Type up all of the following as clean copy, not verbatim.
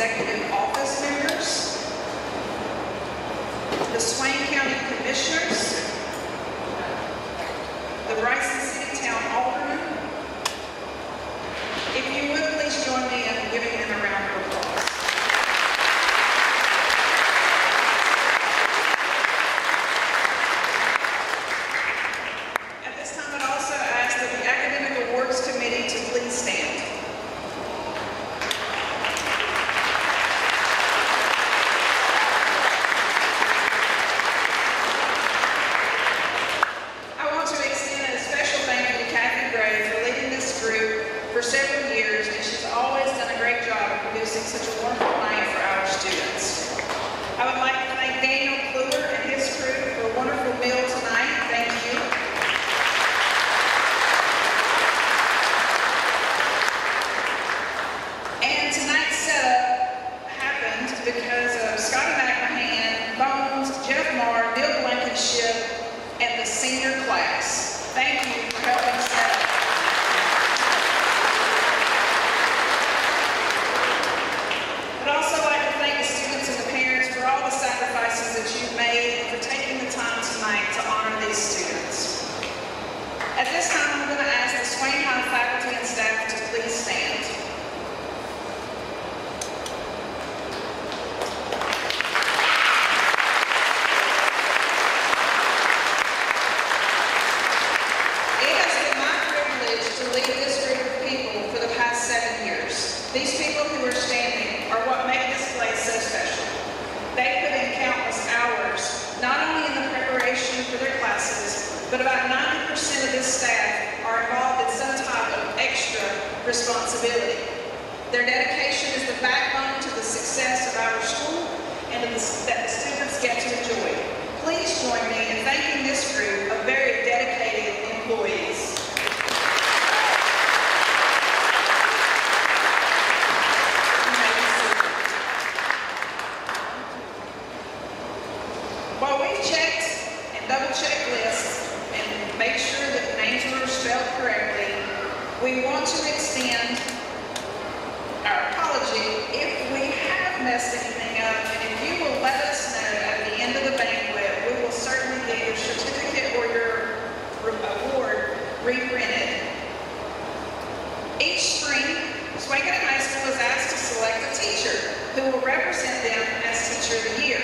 executive office members, the Swain County Commissioners, the Bryson City Town Alderman. If you would, please join me in giving them a round of applause. At this time, I'd also ask that the Academic Awards Committee to please stand. For several years, and she's always done a great job of producing such a wonderful night for our students. I would like to thank Daniel Kluwer and his crew for a wonderful meal tonight. Thank you. And tonight's setup happened because of Scotty McMahon, Bones, Jeff Marr, Neil Blankenship, and the senior class. Thank you for helping set up. Sacrifices that you've made and for taking the time tonight to honor these students. At this time, I'm going to ask the Swain High faculty and staff to please stand. It has been my privilege to lead this group of people for the past 7 years. These people who are standing are what make this place so special. They put in countless hours, not only in the preparation for their classes, but about 90% of this staff are involved in some type of extra responsibility. Their dedication is the backbone to the success of our school and that the students get to enjoy. Please join me in thanking this group of very dedicated employees. While we've checked and double-checked lists and made sure that names were spelled correctly, we want to extend our apology if we have messed anything up, and if you will let us know at the end of the banquet, we will certainly get your certificate or your award reprinted. Each spring, Swain County High School is asked to select a teacher who will represent them as Teacher of the Year.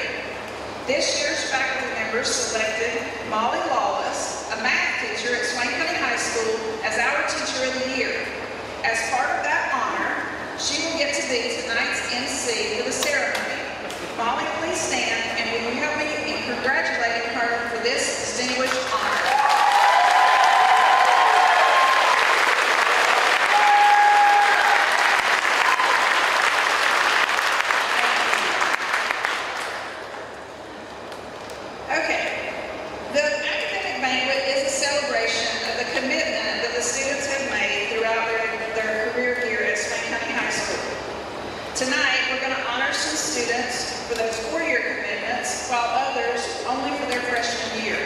This year's faculty members selected Molly Lawless, a math teacher at Swain County High School, as our Teacher of the Year. As part of that honor, she will get to be tonight's MC for the ceremony. Molly, please stand, and will you help me in congratulating her for this distinguished honor? Tonight, we're going to honor some students for those 4-year commitments, while others only for their freshman year.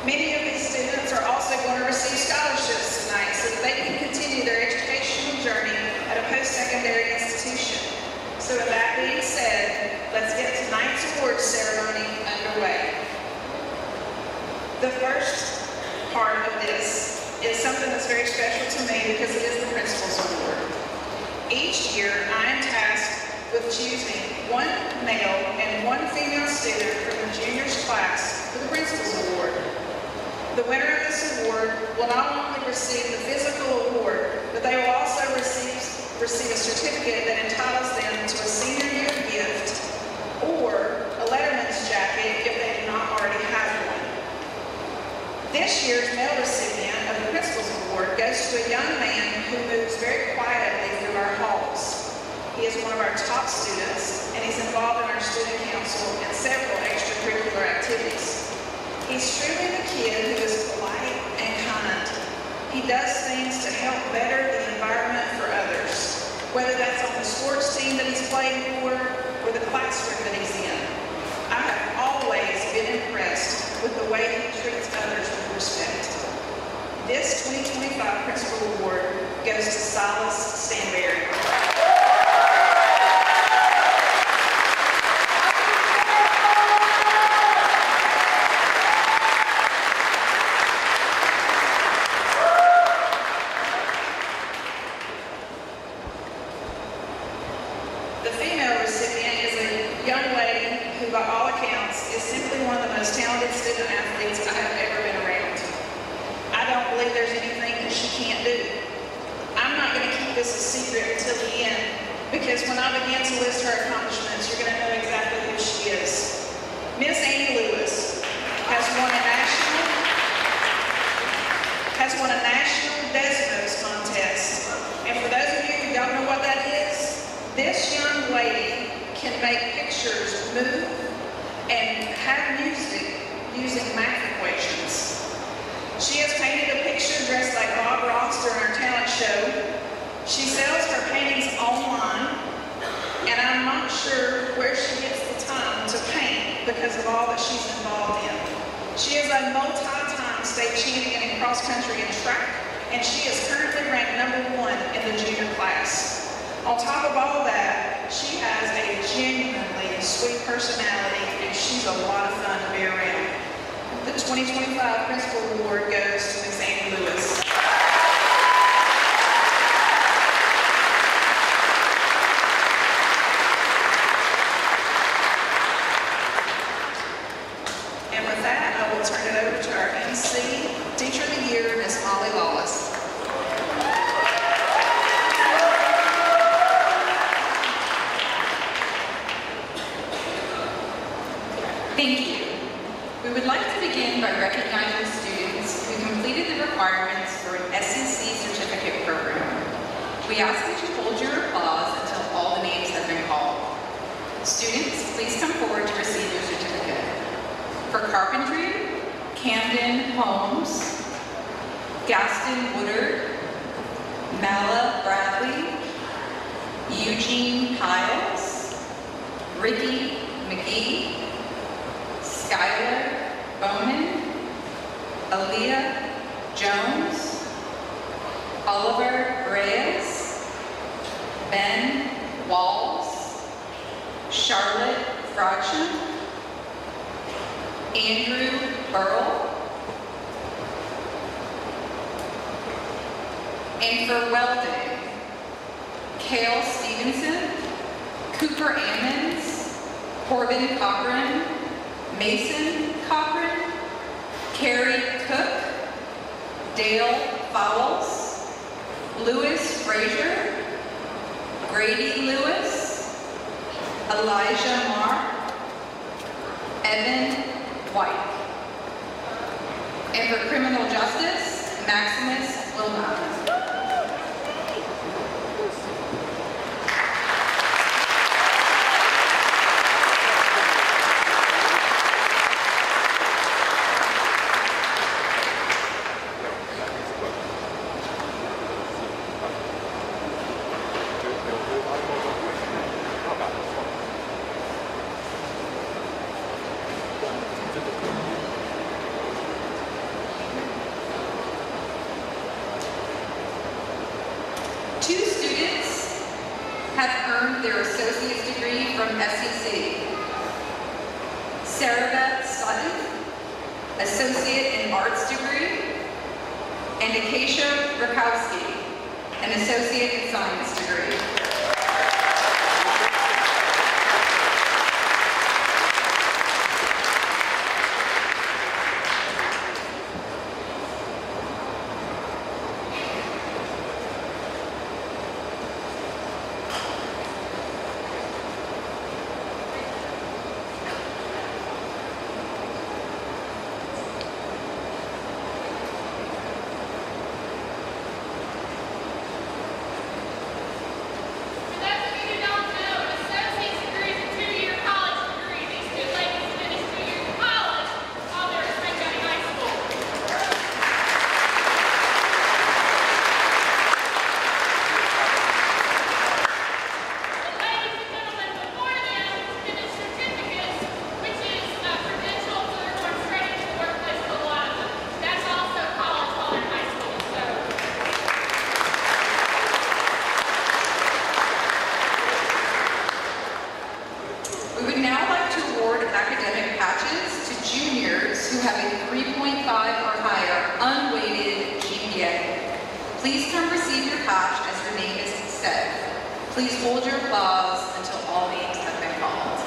Many of these students are also going to receive scholarships tonight so that they can continue their educational journey at a post-secondary institution. So with that being said, let's get tonight's awards ceremony underway. The first part of this is something that's very special to me because it is the Principal's Award. Each year, I am tasked with choosing one male and one female student from the juniors class for the Principal's Award. The winner of this award will not only receive the physical award, but they will also receive a certificate that entitles them to a senior year gift or a letterman's jacket if they do not already have one. This year's male recipient of the Principal's Award goes to a young man who moves very quietly through our halls. He is one of our top students, and he's involved in our student council and several extracurricular activities. He's truly the kid who is polite and kind. He does things to help better the environment for others, whether that's on the sports team that he's playing for or the classroom that he's in. I have always been impressed with the way he treats others with respect. This 2025 Principal Award goes to Silas Stanberry. talented student athletes I have ever been around. I don't believe there's anything that she can't do. I'm not going to keep this a secret until the end, because when I begin to list her accomplishments, you're going to know exactly who she is. Miss Annie Lewis has won a national Desmos contest. And for those of you who don't know what that is, this young lady can make pictures move and have music using math equations. She has painted a picture dressed like Bob Ross during her talent show. She sells her paintings online, and I'm not sure where she gets the time to paint because of all that she's involved in. She is a multi-time state champion in cross country and track, and she is currently ranked #1 in the junior class. On top of all that, she has a genuinely sweet personality, and she's a lot of fun to be around. The 2025 Principal Award goes to Miss Annie Lewis. And with that, I will turn it over to our MC, Teacher of the Year, Miss Molly Lawless. Thank you. We would like to begin by recognizing students who completed the requirements for an SCC certificate program. We ask that you hold your applause until all the names have been called. Students, please come forward to receive your certificate. For carpentry, Camden Holmes, Gaston Woodard, Mala Bradley, Eugene Piles, Ricky McGee, Skylar Bowman, Aaliyah Jones, Oliver Reyes, Ben Walls, Charlotte Fraction, Andrew Burrell, and for welding, Kale Stevenson, Cooper Ammons, Corbin Cochran, Mason Cochran, Carrie Cook, Dale Fowles, Lewis Frazier, Grady Lewis, Elijah Marr, Evan White. And for criminal justice, Maximus Wilmot. Two students have earned their associate's degree from SCC. Sarah Beth Sutton, associate in arts degree, and Acacia Rakowski, an associate in science degree. Who have a 3.5 or higher unweighted GPA. Please come receive your patch as your name is said. Please hold your applause until all names have been called.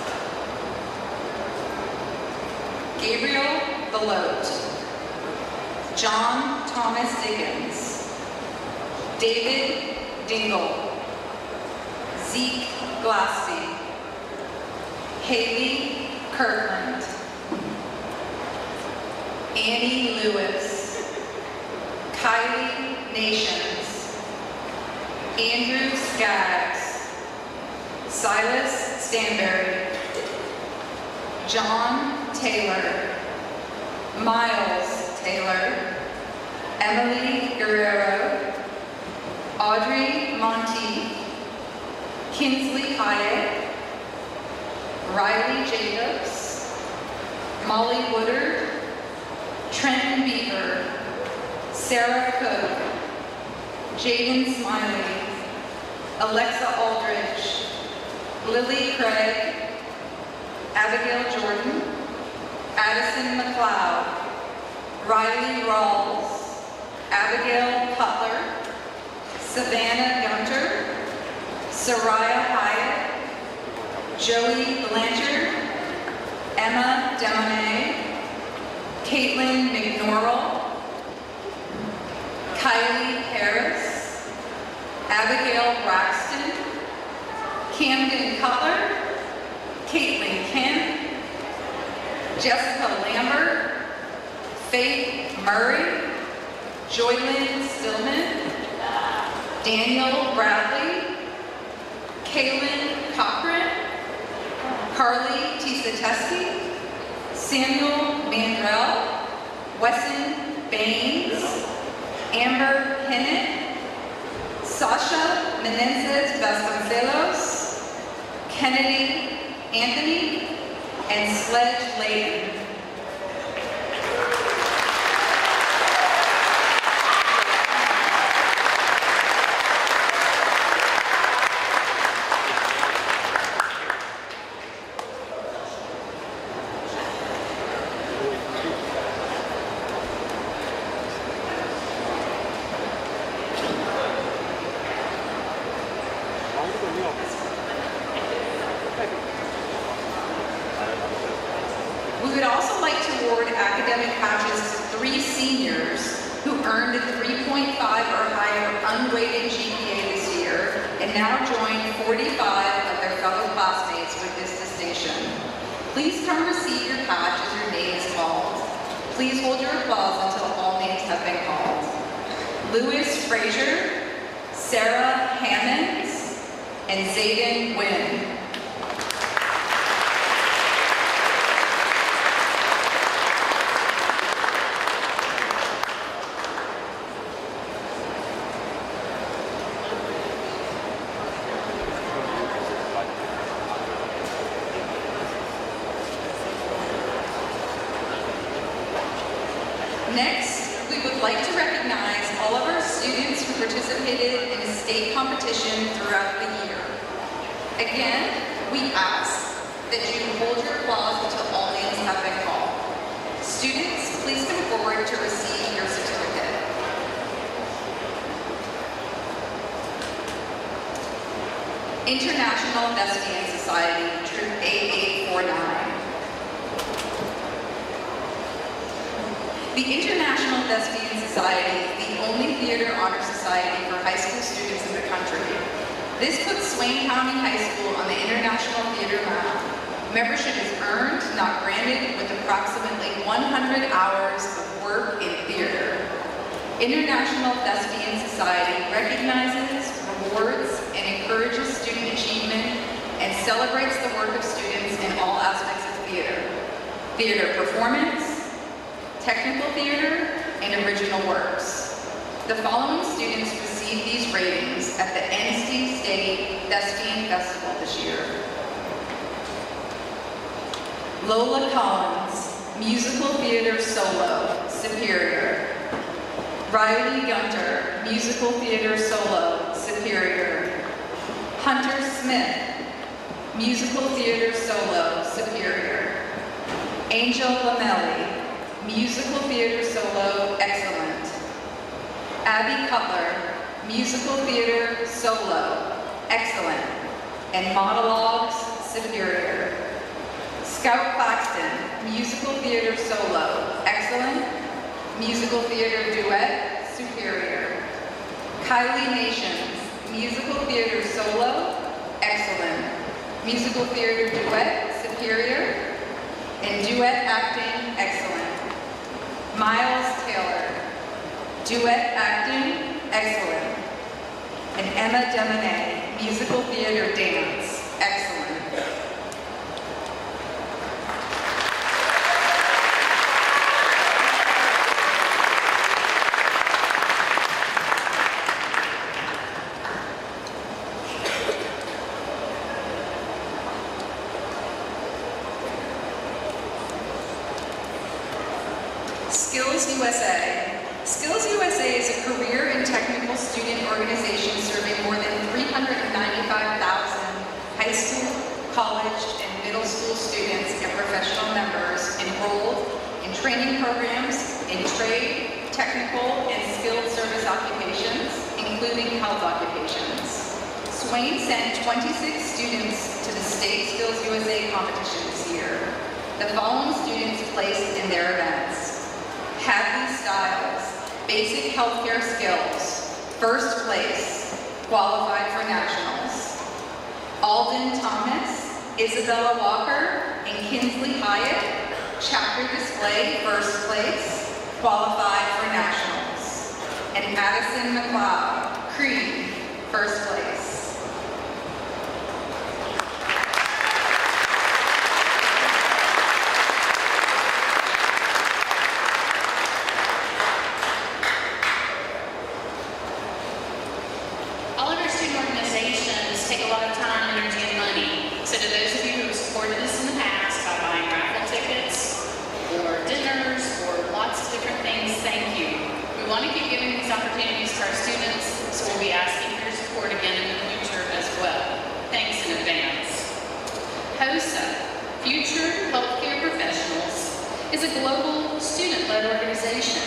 Gabriel Belote, John Thomas Dickens, David Dingle, Zeke Glassy, Haley Kirkland, Annie Lewis, Kylie Nations, Andrew Skaggs, Silas Stanberry, John Taylor, Miles Taylor, Emily Guerrero, Audrey Monteith, Kinsley Hyatt, Riley Jacobs, Molly Woodard, Trenton Beaver, Sarah Cook, Jaden Smiley, Alexa Aldridge, Lily Craig, Abigail Jordan, Addison McLeod, Riley Rawls, Abigail Cutler, Savannah Gunter, Soraya Hyatt, Joey Blanchard, Emma Demonet, Caitlin McNorrell, Kylie Harris, Abigail Braxton, Camden Cutler, Caitlin Kemp, Jessica Lambert, Faith Murray, Joylyn Stillman, Daniel Bradley, Kaylin Cochran, Carly Tisateski, Samuel Mandrell, Wesson Baines, Amber Hennett, Sasha Menendez Vasconcelos, Kennedy Anthony, and Sledge Layton. We would also like to award academic patches to 3 seniors who earned a 3.5 or higher unweighted GPA this year and now join 45 of their fellow classmates with this distinction. Please come receive your patch as your name is called. Please hold your applause until all names have been called. Lewis Frazier, Sarah Hammonds, and Zayden Wynn. Next, we would like to recognize all of our students who participated in a state competition throughout the year. Again, we ask that you hold your applause until all names have been called. Students, please come forward to receive your certificate. International Thespian Society, Troop 8849. The International Thespian Society is the only theater honor society for high school students in the country. This puts Swain County High School on the international theater map. Membership is earned, not granted, with approximately 100 hours of work in theater. International Thespian Society recognizes, rewards, and encourages student achievement and celebrates the work of students in all aspects of theater. Theater performance, technical theater, and original works. The following students received these ratings at the NC State Thespian Festival this year. Lola Collins, musical theater solo, Superior. Riley Gunter, musical theater solo, Superior. Hunter Smith, musical theater solo, Superior. Angel Lamelli, musical theater solo, Excellent. Abby Cutler, musical theater solo, Excellent. And monologues, Superior. Scout Claxton, musical theater solo, excellent. Musical theater duet, superior. Kylie Nations, musical theater solo, excellent. Musical theater duet, superior. And duet acting, excellent. Miles Taylor, duet acting, excellent. And Emma Demonet, musical theater dance, excellent. Skills USA. Skills USA is a career and technical student organization serving more than 395,000 high school, college, and middle school students and professional members enrolled in training programs in trade, technical, and skilled service occupations, including health occupations. Swain sent 26 students to the State Skills USA competition this year. The following students placed in their events: Hadley Stiles, basic healthcare skills, first place, qualified for nationals. Alden Thomas, Isabella Walker, and Kinsley Hyatt, chapter display, first place, qualified for nationals. And Madison McLeod, Creed, first place. Take a lot of time, energy, and money. So to those of you who have supported us in the past by buying raffle tickets or dinners or lots of different things, thank you. We want to keep giving these opportunities to our students, so we'll be asking for your support again in the future as well. Thanks in advance. HOSA, Future Healthcare Professionals, is a global student-led organization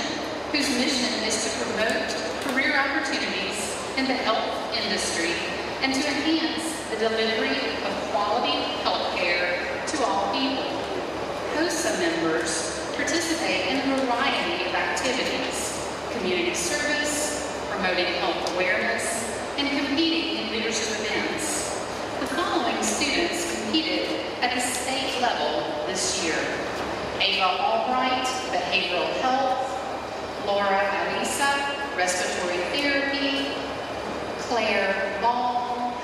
whose mission is to promote career opportunities in the health industry and to enhance the delivery of quality health care to all people. HOSA members participate in a variety of activities: community service, promoting health awareness, and competing in leadership events. The following students competed at the state level this year: Ava Albright, Behavioral Health; Laura Alisa, Respiratory Therapy; Claire Ball,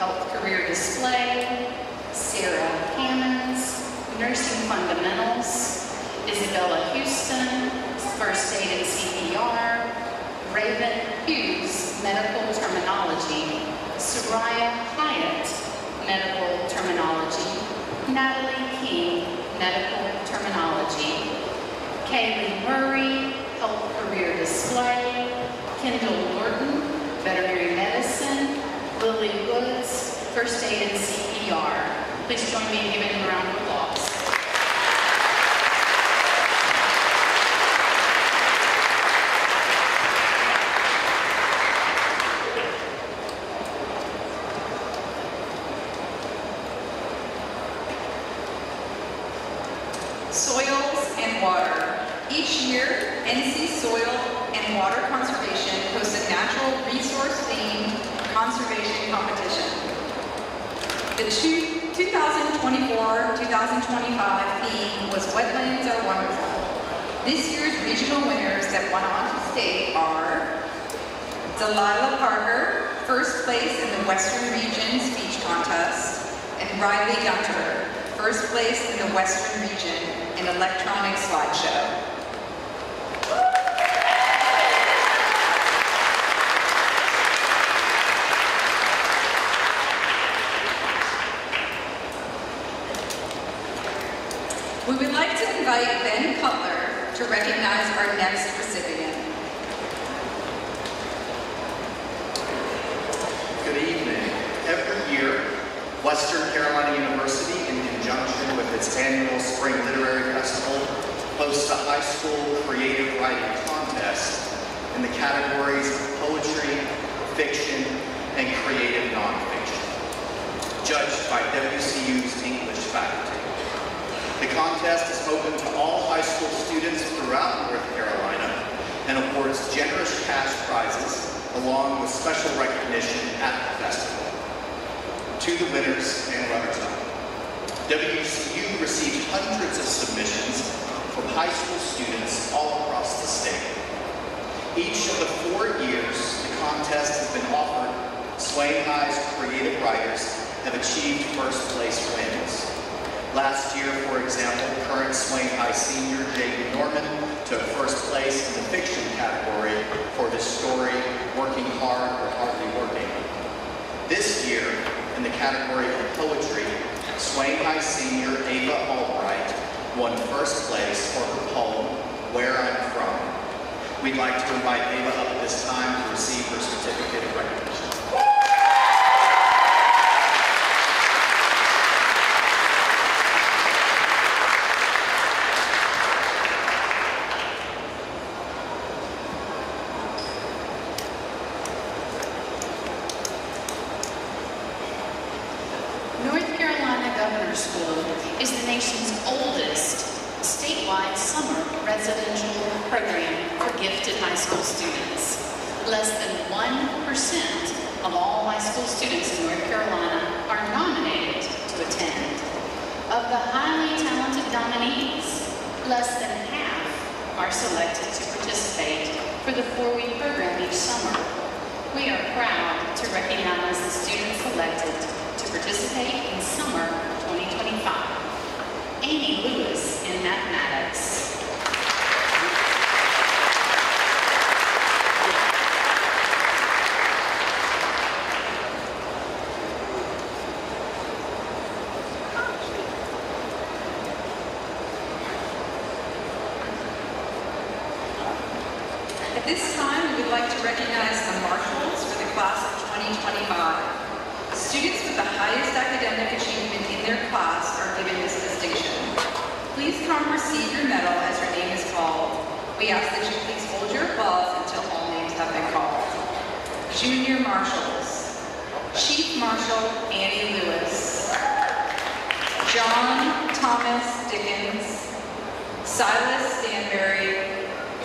Health Career Display; Sarah Hammonds, Nursing Fundamentals; Isabella Houston, First Aid and CPR; Raven Hughes, Medical Terminology; Soraya Hyatt, Medical Terminology; Natalie King, Medical Terminology; Kaylee Murray, Health Career Display; Kendall Norton, Veterinary Medicine; Lily Woods, First Aid and CPR. Please join me in giving them a round of applause. Soils and water. Each year, NC Soil and Water Conservation hosts a natural resource-themed conservation competition. The 2024-2025 theme was Wetlands Are Wonderful. This year's regional winners that went on to state are Delilah Parker, first place in the Western Region Speech Contest, and Riley Gunter, first place in the Western Region in Electronic Slideshow. We would like to invite Ben Cutler to recognize our next recipient. Good evening. Every year, Western Carolina University, in conjunction with its annual Spring Literary Festival, hosts a high school creative writing contest in the categories of poetry, fiction, and creative nonfiction, judged by WCU's English faculty. The contest is open to all high school students throughout North Carolina and awards generous cash prizes along with special recognition at the festival to the winners and runners-up. WCU received hundreds of submissions from high school students all across the state. Each of the 4 years the contest has been offered, Swain High's creative writers have achieved first place wins. Last year, for example, current Swain High senior Jaden Norman took first place in the fiction category for his story, Working Hard or Hardly Working. This year, in the category of poetry, Swain High senior Ava Albright won first place for her poem, Where I'm From. We'd like to invite Ava up at this time to receive her certificate of recognition. North Carolina Governor's School is the nation's oldest statewide summer residential program for gifted high school students. Less than 1% of all high school students in North Carolina are nominated to attend. Of the highly talented nominees, less than half are selected to participate for the 4-week program each summer. We are proud to recognize the students selected to participate in summer 2025. Amy Lewis in mathematics. At this time, we would like to recognize the marshals for the class of 2025. Students with the highest academic achievement in their class are given this distinction. Please come receive your medal as your name is called. We ask that you please hold your applause until all names have been called. Junior Marshals. Chief Marshal Annie Lewis. John Thomas Dickens. Silas Stanberry.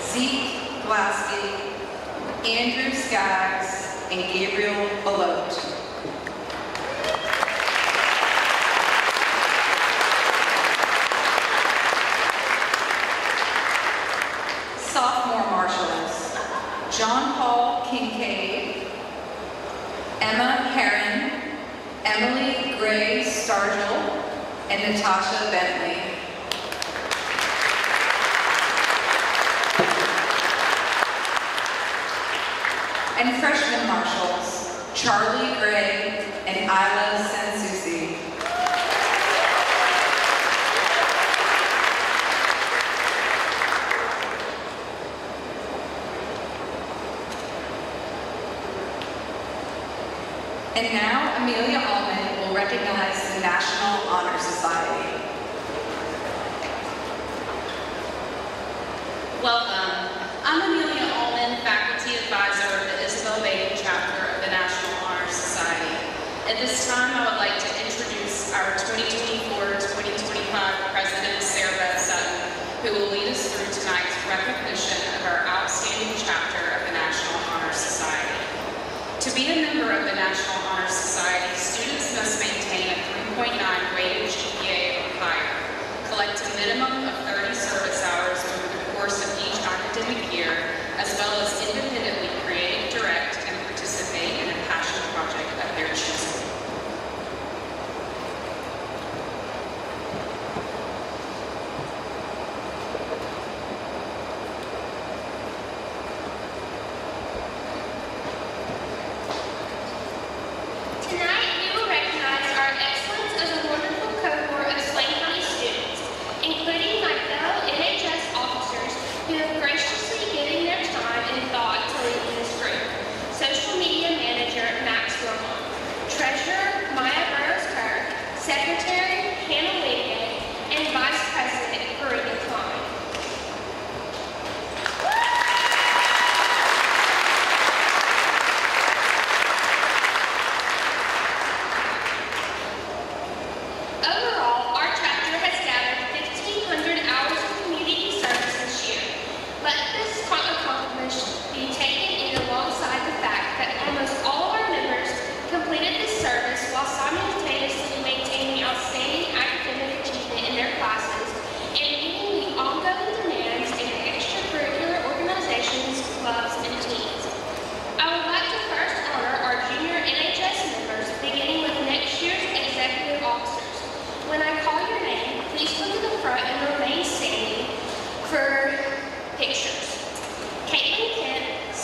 Zeke Glaspie. Andrew Skaggs, and Gabriel Belote. Sophomore marshals, John Paul Kincaid, Emma Herron, Emily Gray Stargell, and Natasha Bentley. And freshman marshals, Charlie Gray and Isla Sansusi. And now, Amelia Allman will recognize the National Honor Society. Welcome. I'm Amelia Allman, Faculty Advisor of the Isabel Baden Chapter of the National Honor Society. At this time, I would like to introduce our 2024-2025 President, Sarah Beth Sutton, who will lead us through tonight's recognition of our outstanding chapter of the National Honor Society. To be a member of the National Honor Society, students must maintain a 3.9 graded GPA or higher, collect a minimum of 30 service hours over the course of each academic year, as well as independently create, direct, and participate in a passion project of their choosing. Tonight, we will recognize our excellence as a wonderful cohort of Swain County students, including my fellow NHS officers who have graciously given their time and thought to lead this group. Social media manager Max Wilmot, treasurer Maya Burrows-Kirk, secretary Hannah Wingate, and vice president Karina Klein. Overall, our chapter has gathered 15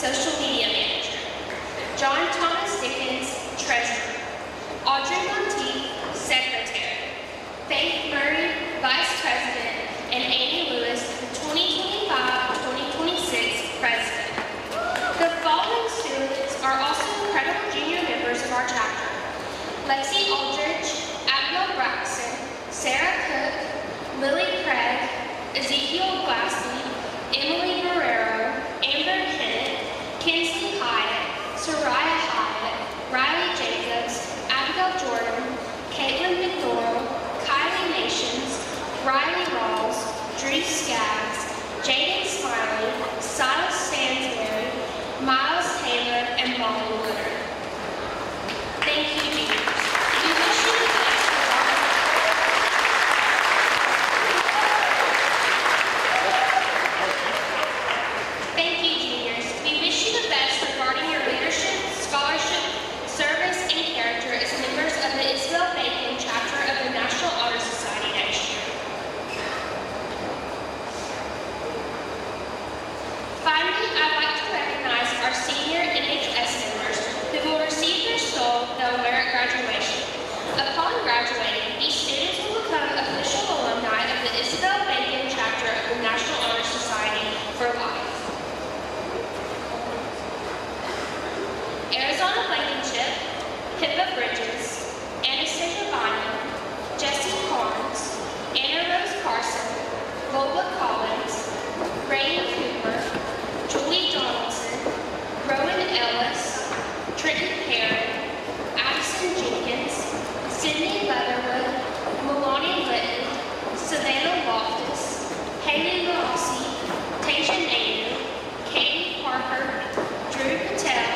Social Media Manager. John Thomas Dickens, Treasurer. Audrey Monteith, Secretary. Faith Murray, Vice President, and Amy Lewis, the 2025-2026 President. The following students are also incredible junior members of our chapter: Lexi Aldridge, Abigail Braxton, Sarah Cook, Lily Craig, Ezekiel Glassley, Emily Guerrero, Amber Kennett, Kinsley Hyatt, Soraya Hyatt, Riley Jacobs, Abigail Jordan, Caitlin McDorrell, Kylie Nations, Riley Rawls, Drew Skaggs, Jaden Smiley, Silas Stansberry, Miles Taylor, and Molly Woodard. Thank you, juniors. We wish you the best Thank you, juniors. We wish you the best regarding your leadership, scholarship, service, and character as members of the Isabel Bacon chapter of the National Honor Society next year. Finally, I'd like to recognize our senior NHS members who will receive their stole they'll wear at graduation. Upon graduating, these students will become official alumni of the Isabel Bacon chapter of the National Honor Society for life. Arizona Blankenship, Pippa Bridges, Anastasia Bynum, Jessie Carnes, Anna Rose Carson, Lola Collins, Rain Cooper, Julie Donaldson, Rowan Ellis, Trenton Perry, Addison Jenkins, Sydney Leatherwood, Melanie Litton, Savannah Loftus, Haley Rossi, Tasia Nader, Katie Parker, Drew Patel,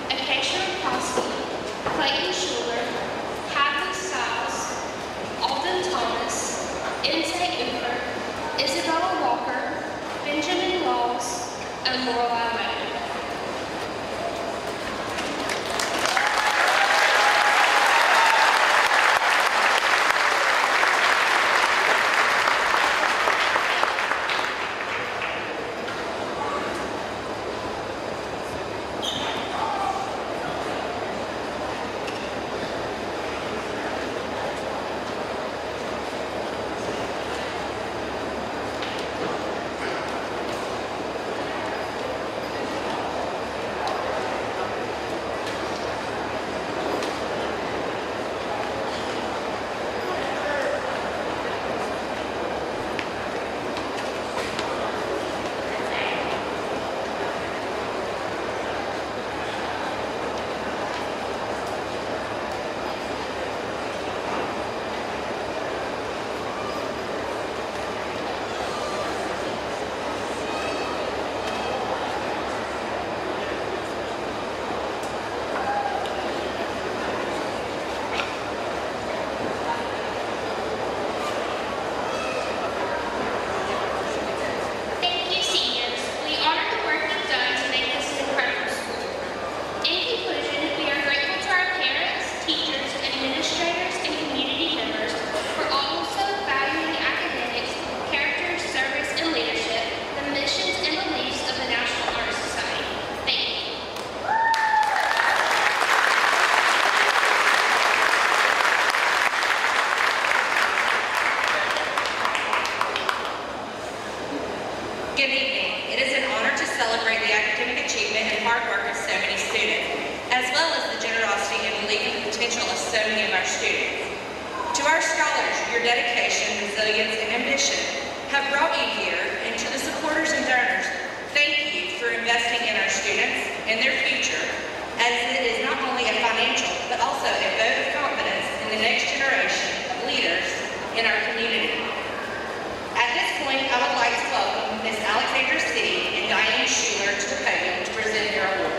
Acacia Kosky, Clayton Schuler, Hadley Stiles, Alden Thomas, Inse Ufer, Isabella Walker, Benjamin Laws, and Lorelei Wedding. Good evening. It is an honor to celebrate the academic achievement and hard work of so many students, as well as the generosity and belief in the potential of so many of our students. To our scholars, your dedication, resilience, and ambition have brought you here, and to the supporters and donors, thank you for investing in our students and their future, as it is not only a financial, but also a vote of confidence in the next generation of leaders in our community. At this point, I would like to welcome Ms. Alexandra City and Diane Schuler to the podium to present your award.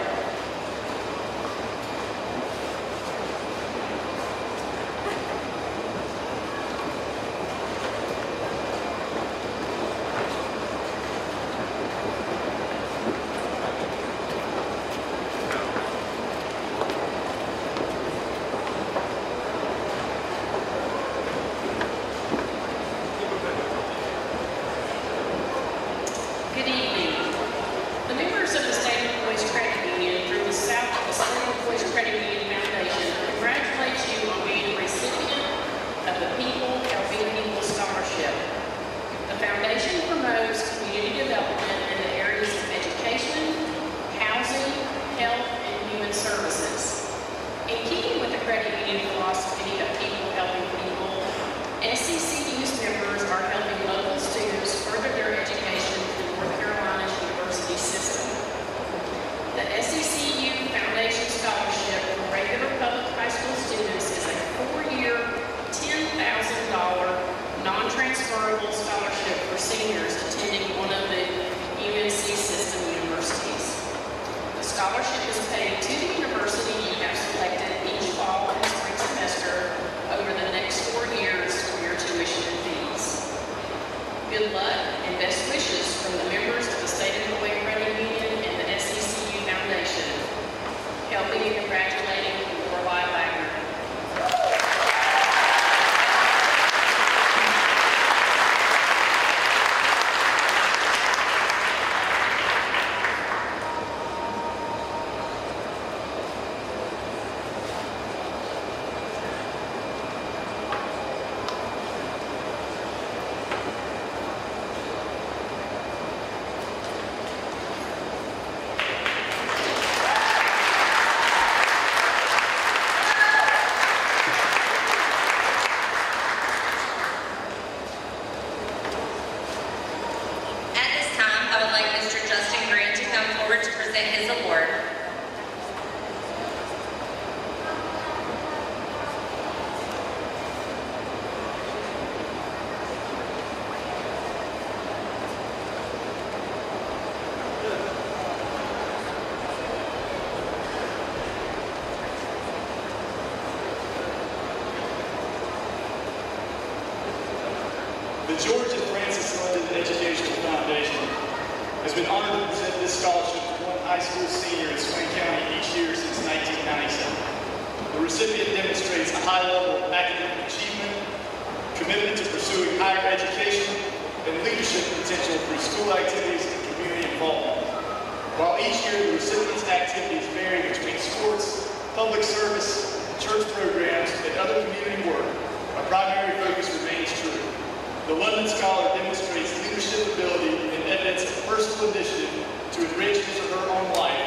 the South of the Swain County Credit Union Foundation congratulates you on being a recipient of the People Helping People Scholarship. The foundation promotes community development in the areas of education, housing, health, and human services. In keeping with the credit union philosophy of people helping people, SCCU's members are helping local students further their education through North Carolina's university system. The SCCU Foundation Scholarship for regular public high school students is a 4-year, $10,000 non-transferable scholarship for seniors attending one of the UNC system universities. The scholarship is paid to the university you have selected each fall and spring semester over the next 4 years for your tuition and fees. Good luck and best wishes from the members of the State of Hawaii Credit Union and the SCCU Foundation. Helping and congratulating Lorelei Wagner. His award. The George and Frances London Educational Foundation has been honored to present this scholarship to one high school senior in Swain County each year since 1997. The recipient demonstrates a high level of academic achievement, commitment to pursuing higher education, and leadership potential through school activities and community involvement. While each year the recipient's activities vary between sports, public service, church programs, and other community work, a primary focus remains true. The London Scholar demonstrates leadership ability and evidence of personal initiative to enrich his or her own life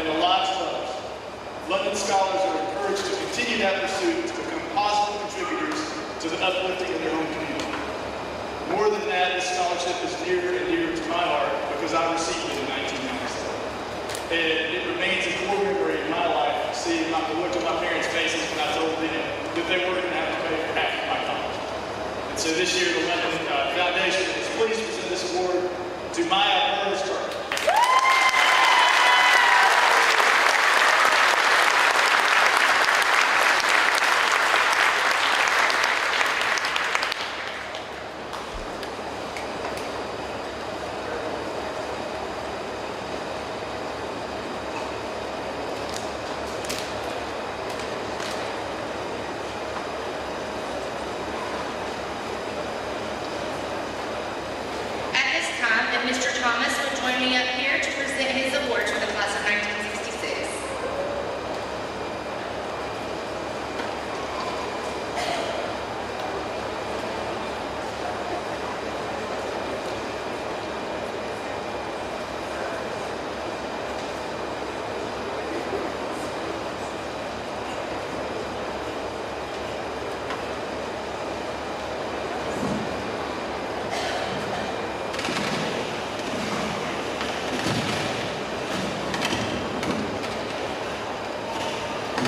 and the lives of others. London Scholars are encouraged to continue that pursuit to become positive contributors to the uplifting of their own community. More than that, this scholarship is near and dear to my heart because I received it in 1997. And it remains a core memory in my life, seeing the look on my parents' faces when I told them that they weren't going to have to pay for half of my college. And so this year, the London Foundation is pleased to present this award to Maya Burns-Turner. Mr. Thomas will join me up here to present his award to the class of 1966.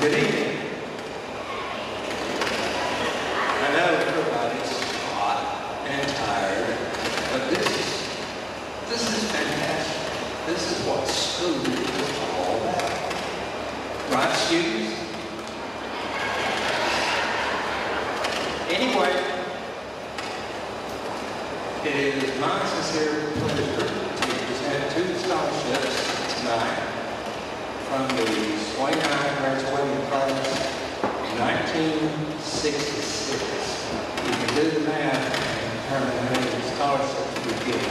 Good evening. I know everybody's hot and tired, but this is fantastic. This is what school is all about. Right, students? Anyway, it is my sincere pleasure to present 2 scholarships tonight from the Swain County graduating class of 1966. You can do the math and determine how many scholarships we get.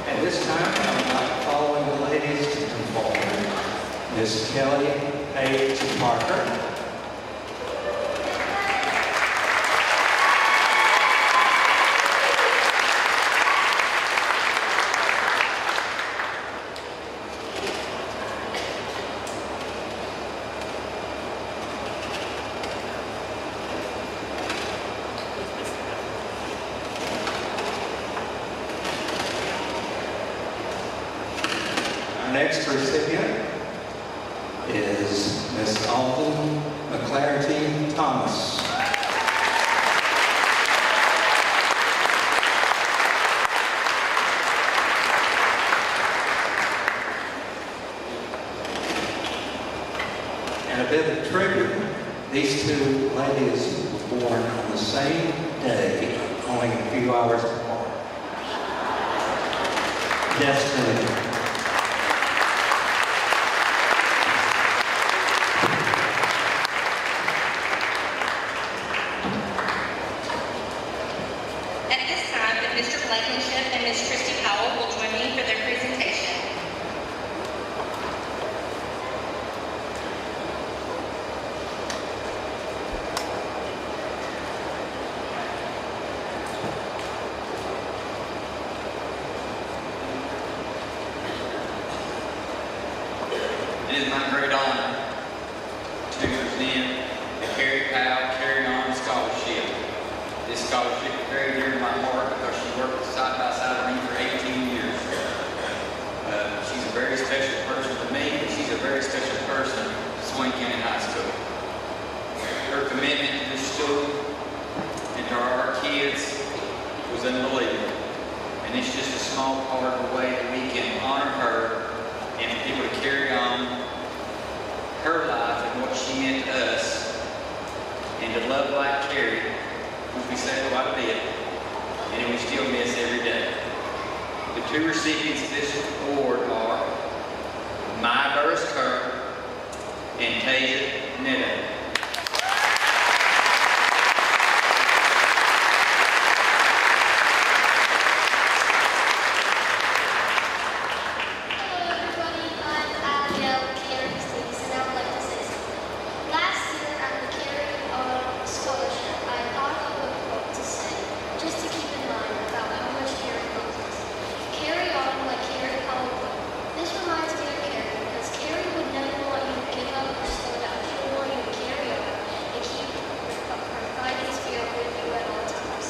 At this time, I would like the following ladies to come forward. Ms. Miss Kelly H. Parker. Our next recipient is Miss Alden McClarty Thomas. And a bit of trivia, these two ladies were born on the same day, only a few hours apart. Destiny. At this time, Mr. Blankenship and Ms. Christy Powell will join me for their presentation. It is my great honor to present the Carrie Powell Carry On Scholarship. This scholarship is very dear to my heart because she worked side by side with me for 18 years. She's a very special person to me, and she's a very special person to Swain County High School. Her commitment to this school and to our kids was unbelievable. And it's just a small part of the way that we can honor her and for people to carry on her life and what she meant to us, and to love like Carrie, which we say quite a bit, and we still miss every day. The two recipients of this award are Maya Burris Kerr and Tasia Neto. Hello everybody, I'm Abigail Carey Stevens, and I would like to say something. Last year at the Carry On Scholarship, I thought of a quote to say, just to keep in mind about how much Carrie loves us. Carry on like Carrie Powell would. This reminds me of Carrie because Carrie would never want you to give up or slow down. She would want you to carry on and keep her fighting spirit with you at all times.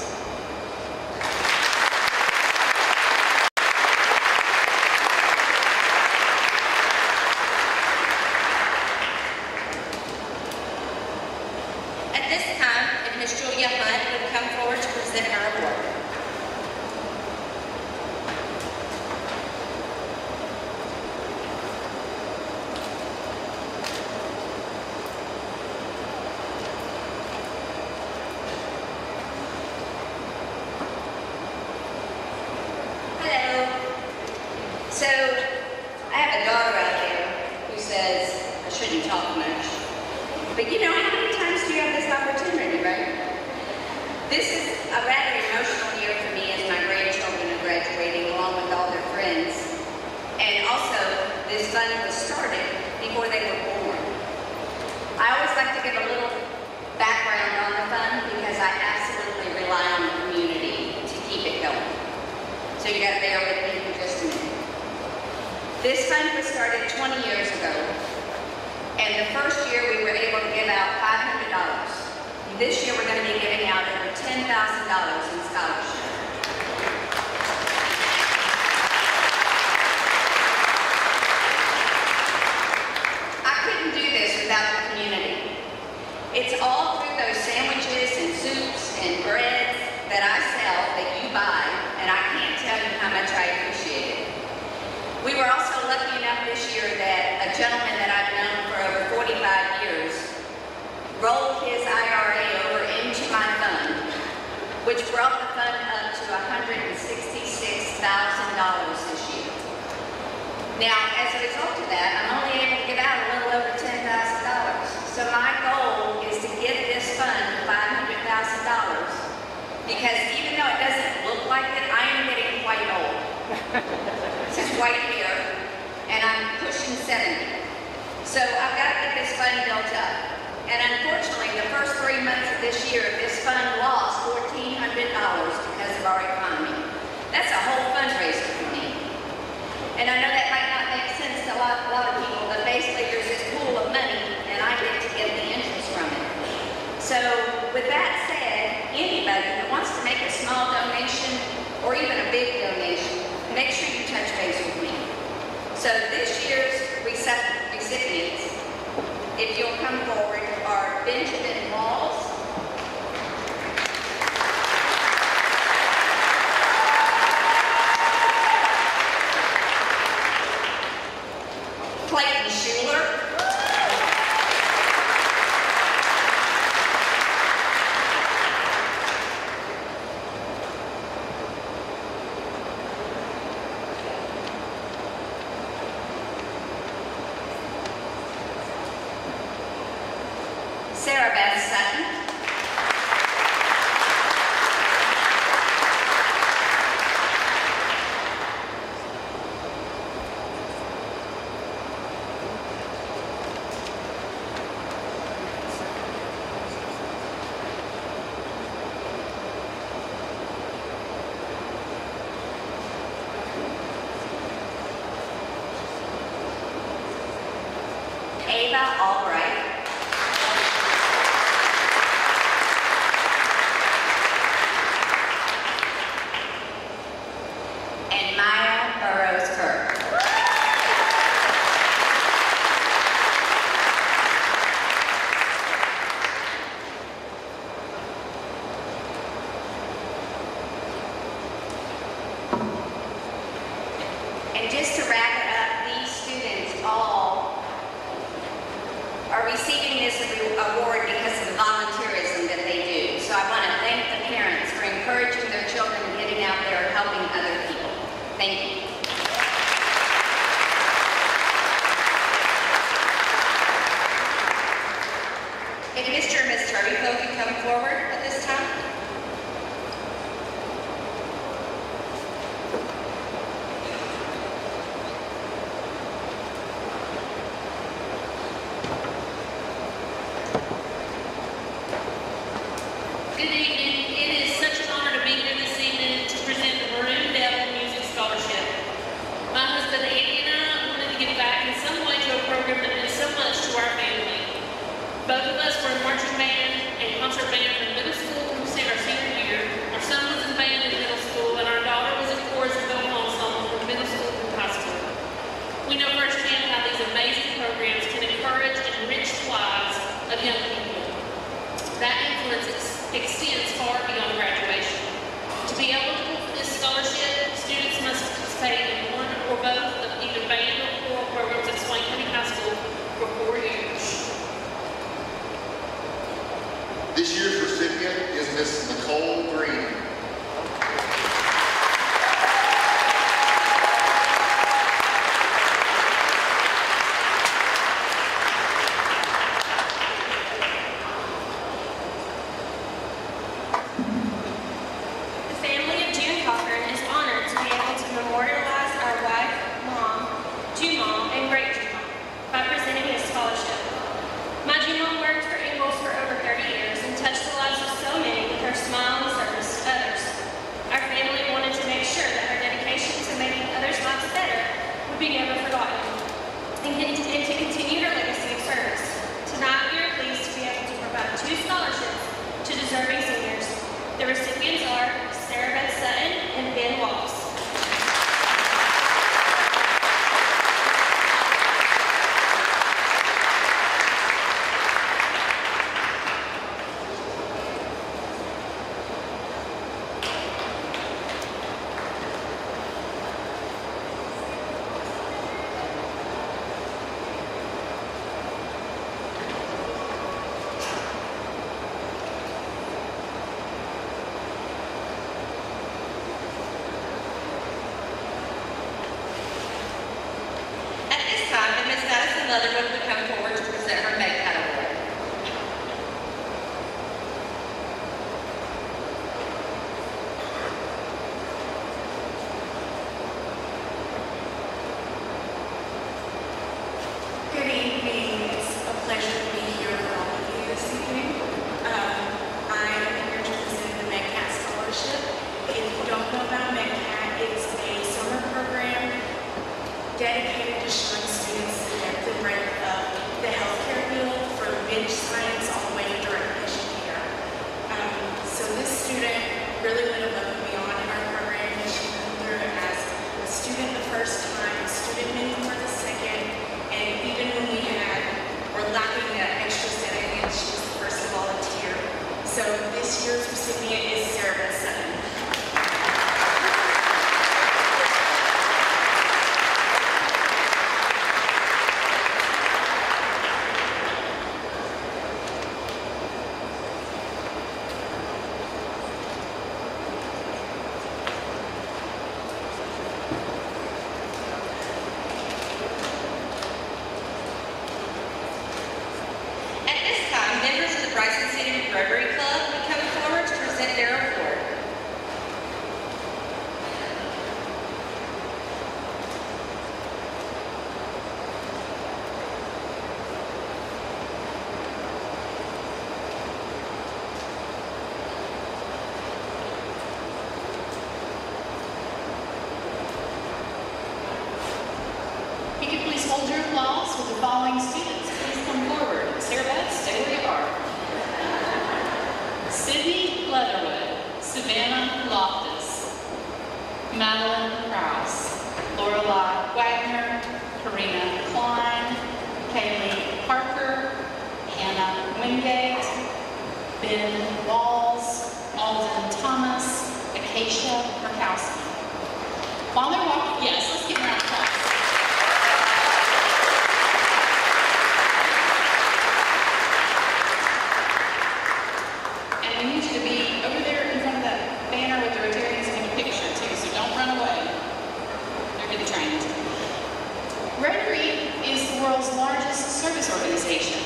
At this time, if Ms. Julia Hunt would come forward to present her award. Hello. So, I have a daughter out there who says I shouldn't talk much. But you know, how many times do you have this opportunity, right? This is a rather emotional year for me as my grandchildren are graduating along with all their friends. And also, this fund was started before they were born. I always like to give a little background on the fund because I absolutely rely on the community to keep it going. So you gotta bear with me for just a minute. This fund was started 20 years ago, and the first year we were able to give out $500. This year we're going to be giving out over $10,000 in scholarships. I couldn't do this without the community. It's all through those sandwiches and soups and breads that I sell that you buy, and I can't tell you how much I appreciate it. We were also lucky enough this year that a gentleman that I've known for over 45 years rolled his IRA over into my fund, which brought the fund up to $166,000 this year. Now, as a result of that, I'm only able to give out a little over $10,000. So my goal is to give this fund $500,000 because even though it doesn't look like it, I am getting quite old. This is white hair, and I'm pushing 70. So I've got to get this fund built up. And unfortunately, the first 3 months of this year, this fund lost $1,400 because of our economy. That's a whole fundraiser for me. And I know that might not make sense to a lot of people, but basically there's this pool of money and I get to get the interest from it. So with that said, anybody that wants to make a small donation or even a big donation, make sure you touch base with me. So this year's recipients, if you'll come forward, are Benjamin Walls, Clayton Schuler, Sarah Beth Sutton, Ava Albright, and Maya Burrows Kirk. And just to wrap it up, these students all are receiving this award because of the volunteerism that they do. So I want to thank the parents for encouraging their children and getting out there and helping other people. Thank you. If Mr. and Ms. Turbyville could come forward at this time. Good evening. It is such an honor to be here this evening to present the Maroon Devil Music Scholarship. My husband Andy and I wanted to give back in some way to a program that meant so much to our family. Both of us were in marching band and concert band from middle school through our senior year. Our son was in band in middle school, and our daughter was in chorus and vocal ensemble from middle school through high school. We know firsthand how these amazing programs can encourage and enrich the lives of young people. That influence extends far beyond graduation. To be eligible for this scholarship, students must participate in one or both of either band or choral programs at Swain County High School for 4 years. This year's recipient is Miss Nicole Green. The family of June Cochran is honored to be able to memorialize our wife, mom, June-mom, and great-June-mom by presenting this scholarship. My June-mom worked for Ingalls for over 30 years and touched the lives of so many with her smile and service to others. Our family wanted to make sure that her dedication to making others' lives better would be never forgotten and to continue her legacy of service. Tonight, we are pleased to be able to provide 2 scholarships to deserving seniors. The recipients are Sarah Beth Sutton and Ben Walls. Leatherwood would come forward to present her MedCat Award. Good evening. pleasure to be here with all of you this evening. I am here to present the Banquet Scholarship. If you don't know about Banquet, it's a summer program dedicated to showing students the breadth of the healthcare field from bench science all the way to direct patient care. So this student really went above and beyond in our program, and she went through as a student the first time, a student mentor the second, and even when we were lacking that extra set of hands, she was the first to volunteer. So this year's recipient is Sarah Sutton. At this time, members of the Bryson City Rotary Club will come forward to present their award. If you could please hold your applause with the following students. Please come forward. Sarah Beth, stay where you are. Sydney Leatherwood, Savannah Loftus, Madeline Krause, Lorelai Wagner, Karina Klein, Kaylee Parker, Hannah Wingate, Ben Walls, Alden Thomas, Acacia Murkowski. While they're walking, yes, let's give them a round of applause. And we need you to be over there in front of that banner with the Rotarians in a picture too, so don't run away. They're getting trained. Rotary is the world's largest service organization.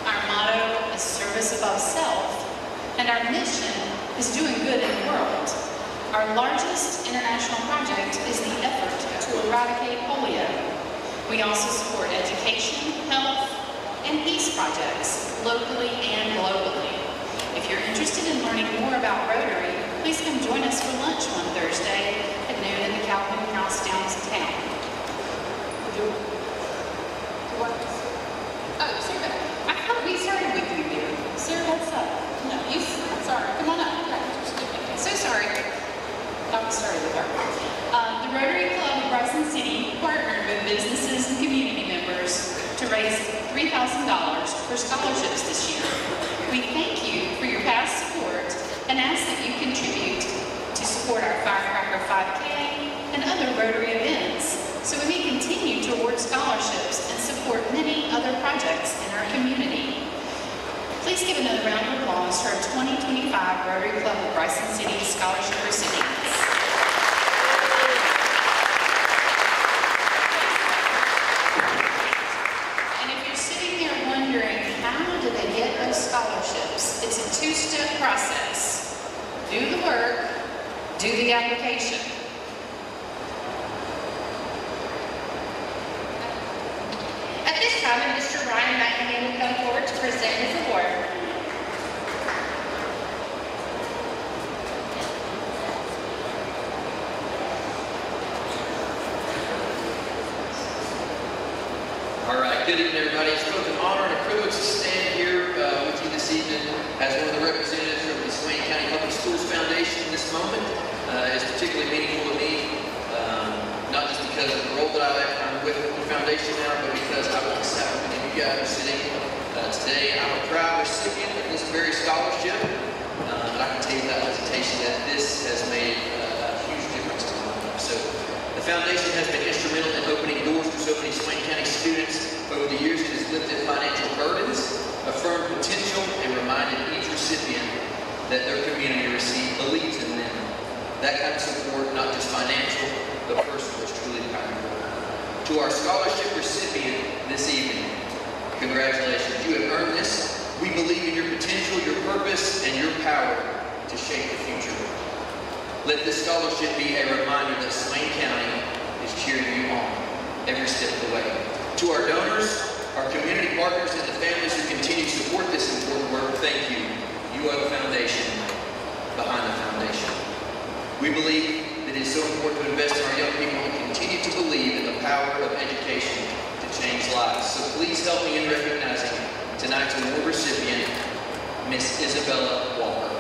Our motto is service above self, and our mission is doing good in the world. Our largest international project is the effort to eradicate polio. We also support education, health, and peace projects locally and globally. If you're interested in learning more about Rotary, please come join us for lunch one Thursday at noon in the Calvin House downtown. Oh, Sarah, I thought we started with you there. Sarah, what's up? No, you, sorry, come on up. So sorry. Thought we started with her. The Rotary Club of Bryson City partnered with businesses and community members to raise $3,000 for scholarships this year. We thank you for your past support and ask that you contribute to support our Firecracker 5K and other Rotary events so we may continue to award scholarships and support many other projects in our community. Please give another round of applause to our 2025 Rotary Club of Bryson City Scholarship recipients. And if you're sitting there wondering, how do they get those scholarships? It's a two-step process. Do the work, do the application. At this time, Mr. Ryan McNamee will come forward to present his award. All right, good evening, everybody. It's both an honor and a privilege to stand here with you this evening as one of the representatives from the Swain County Public Schools Foundation. This moment is particularly meaningful to me, not just because of the role that I'm with the foundation now, but because I want to sit with many of you guys are sitting today. I'm a proud recipient of this very scholarship, and I can tell you without hesitation that this has made a huge difference to my life. So the foundation has been instrumental in opening doors to so many Swain County students. Over the years, it has lifted financial burdens, affirmed potential, and reminded each recipient that their community believes in them. That kind of support, not just financial, but personal, is truly powerful. To our scholarship recipient this evening, congratulations. You have earned this. We believe in your potential, your purpose, and your power to shape the future. Let this scholarship be a reminder that Swain County is cheering you on every step of the way. To our donors, Our community partners and the families who continue to support this important work, thank you. You are the foundation behind the foundation. We believe that it is so important to invest in our young people and continue to believe in the power of education to change lives. So please help me in recognizing tonight's award recipient, Miss Isabella Walker.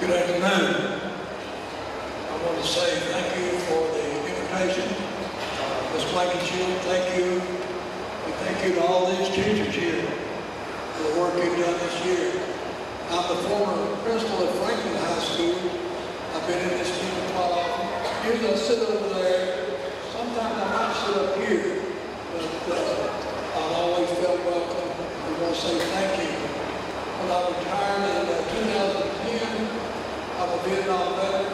Good afternoon. I want to say thank you for the invitation. Ms. Blankenship, thank you. And thank you to all these teachers here for the work you've done this year. I'm the former principal at Franklin High School. I've been in this meeting quite often. Usually I sit over there. Sometimes I might sit up here. But I've always felt welcome. I want to say thank you. When I retired in 2010, I'm a Vietnam veteran,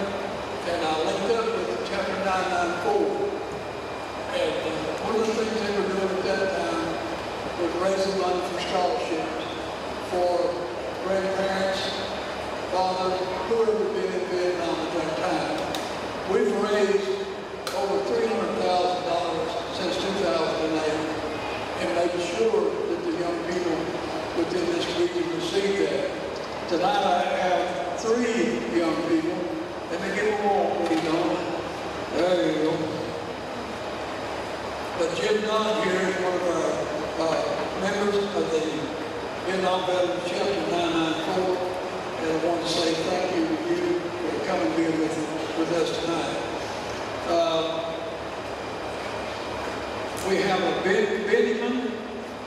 and I linked up with Chapter 994. And one of the things they were doing at that time was raising money for scholarships for grandparents, fathers, whoever had been in Vietnam at that time. We've raised over $300,000 since 2008 and made sure that the young people within this region receive that. Tonight I have 3 young people. Let me give them all, please, on. There you go. But Jim Dunn here is one of our members of the Vietnam Veterans Chapter 994, and I want to say thank you to you for coming here with us tonight. We have a Benjamin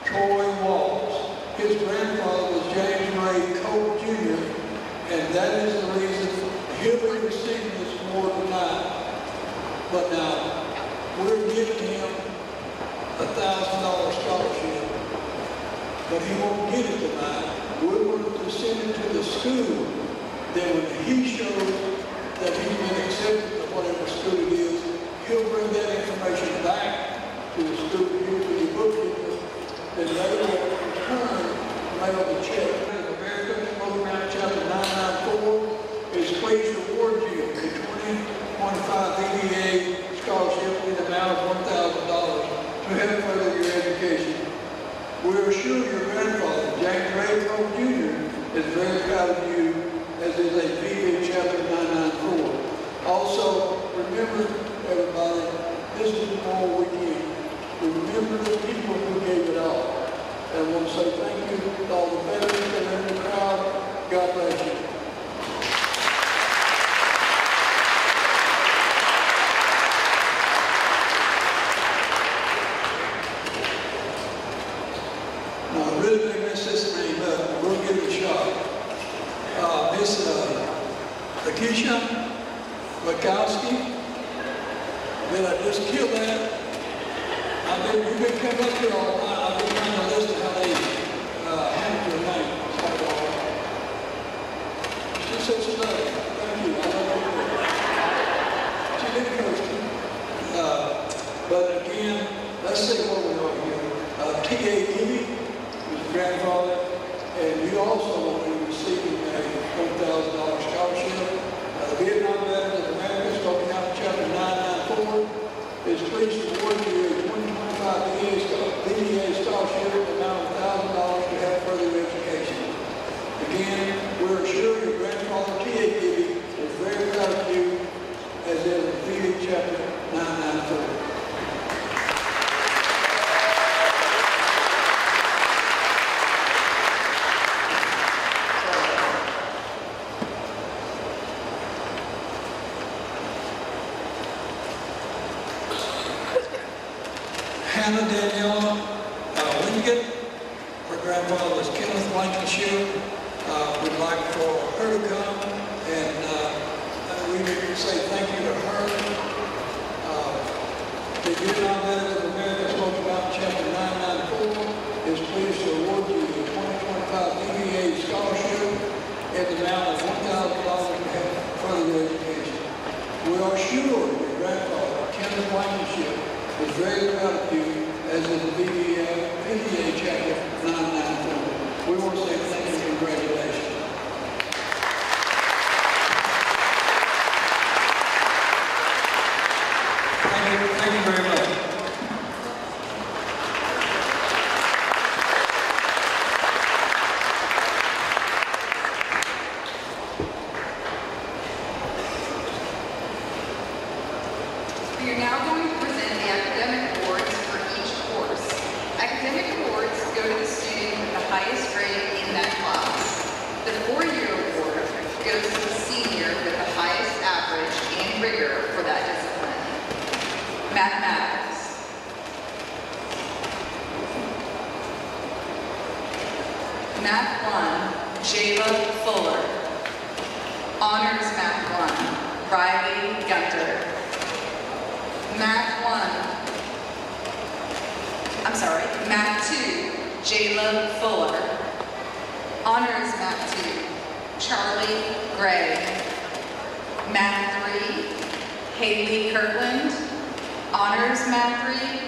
Troy Walls. His grandfather was James Ray Cole Jr., and that is the reason he'll be receiving this award tonight. But now, we're giving him a $1,000 scholarship, but he won't get it tonight. We're going to send it to the school. Then when he shows that he's been accepted to whatever school it is, he'll bring that information back to the school here to the bookkeeper, and they will return mail the check. The American Program Chapter 994 is pleased to award you a 2025 EDA scholarship in the amount of $1,000 to help further your education. We are sure your grandfather, James Ray Cole Jr., is very proud of you, as is a VA Chapter 994. Also, remember, everybody, this is Memorial Weekend. Remember the people who gave it Miss Lakeisha Rakowski. Did I just kill that? You've been coming up here all night. I've been trying to listen to how they handle your name. She's so slow. Thank you. I love her. She did coach me. But again, let's see what we are here. T.A. Gibby, his grandfather, and you also will be receiving a $1,000 scholarship. The Vietnam Veterans of America, Swain County Chapter 994, is pleased to award you a 2025 VBA scholarship in the amount of $1,000 to have further education. Again, we're sure your grandfather, T.A. Gibby, is very proud of you, as is the VBA Chapter 994. Hannah Daniela Wingate, her grandfather was Kenneth Blankenship. We'd like for her to come, and we would say thank you to her. The Vietnam Veterans of America, spoken about in Chapter 994, is pleased to award you the 2025 VBA scholarship in the amount of $1,000 to have further education. We are sure your grandfather, Kenneth Blankenship, is very proud of you, as is the VBA Chapter 994. We want to say thank you and congratulations. Thank you very much. We are now going to present the academic awards for each course. Academic awards go to the student with the highest grade in that class. The four-year award goes to the senior with the highest average and rigor for that discipline. Mathematics. Math 1, Jayla Fuller. Honors Math 1, Riley Gunter. Math 2, Jayla Fuller. Honors Math 2, Charlie Gray. Math 3, Haley Kirkland. Honors Math 3,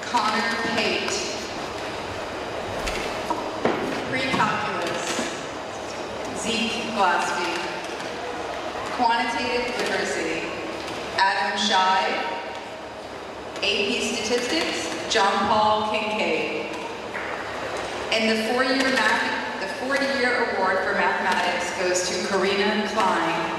Connor Pate. Pre-calculus, Zeke Glasby. Quantitative literacy, Adam Scheid. AP Statistics, John Paul Kincaid. And the four-year award for mathematics goes to Karina Klein.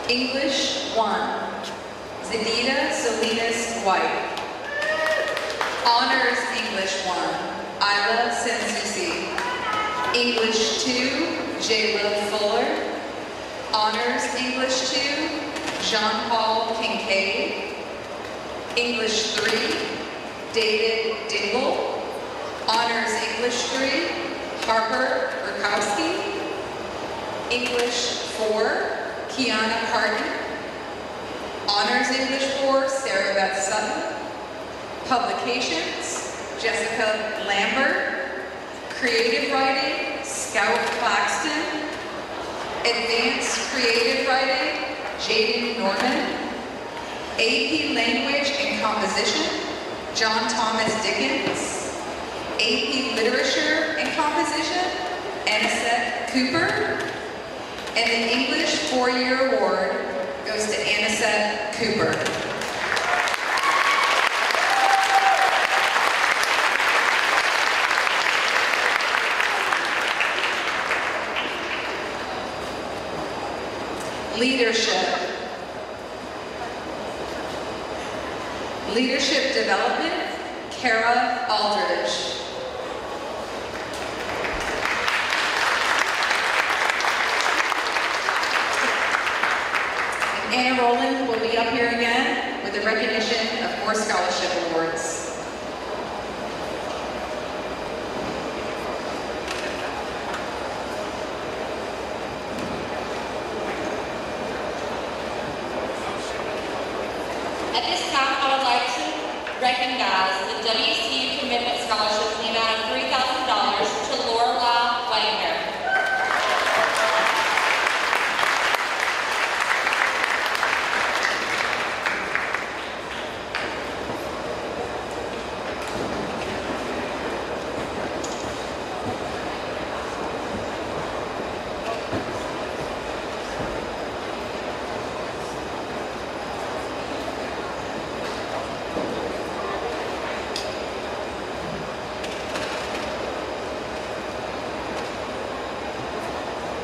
English 1, Zadida Salinas White. Honors English 1, Isla Sensusi. English 2, Jayla Fuller. Honors English 2, Jean-Paul Kincaid. English 3, David Dingle. Honors English 3, Harper Rakowski. English 4, Kiana Parton. Honors English 4, Sarah Beth Sutton. Publications, Jessica Lambert. Creative Writing, Scout Claxton. Advanced Creative Writing, Jaden Norman. AP Language and Composition, John Thomas Dickens. AP Literature and Composition, Anisette Cooper. And the English four-year award goes to Anisette Cooper. Leadership. Leadership Development, Kara Aldridge. And Anna Rowland will be up here again with the recognition of 4 scholarship awards. At this time, I would like to recognize the WCU Commitment Scholarship in the amount of $3,000 to Lorelei Wagner.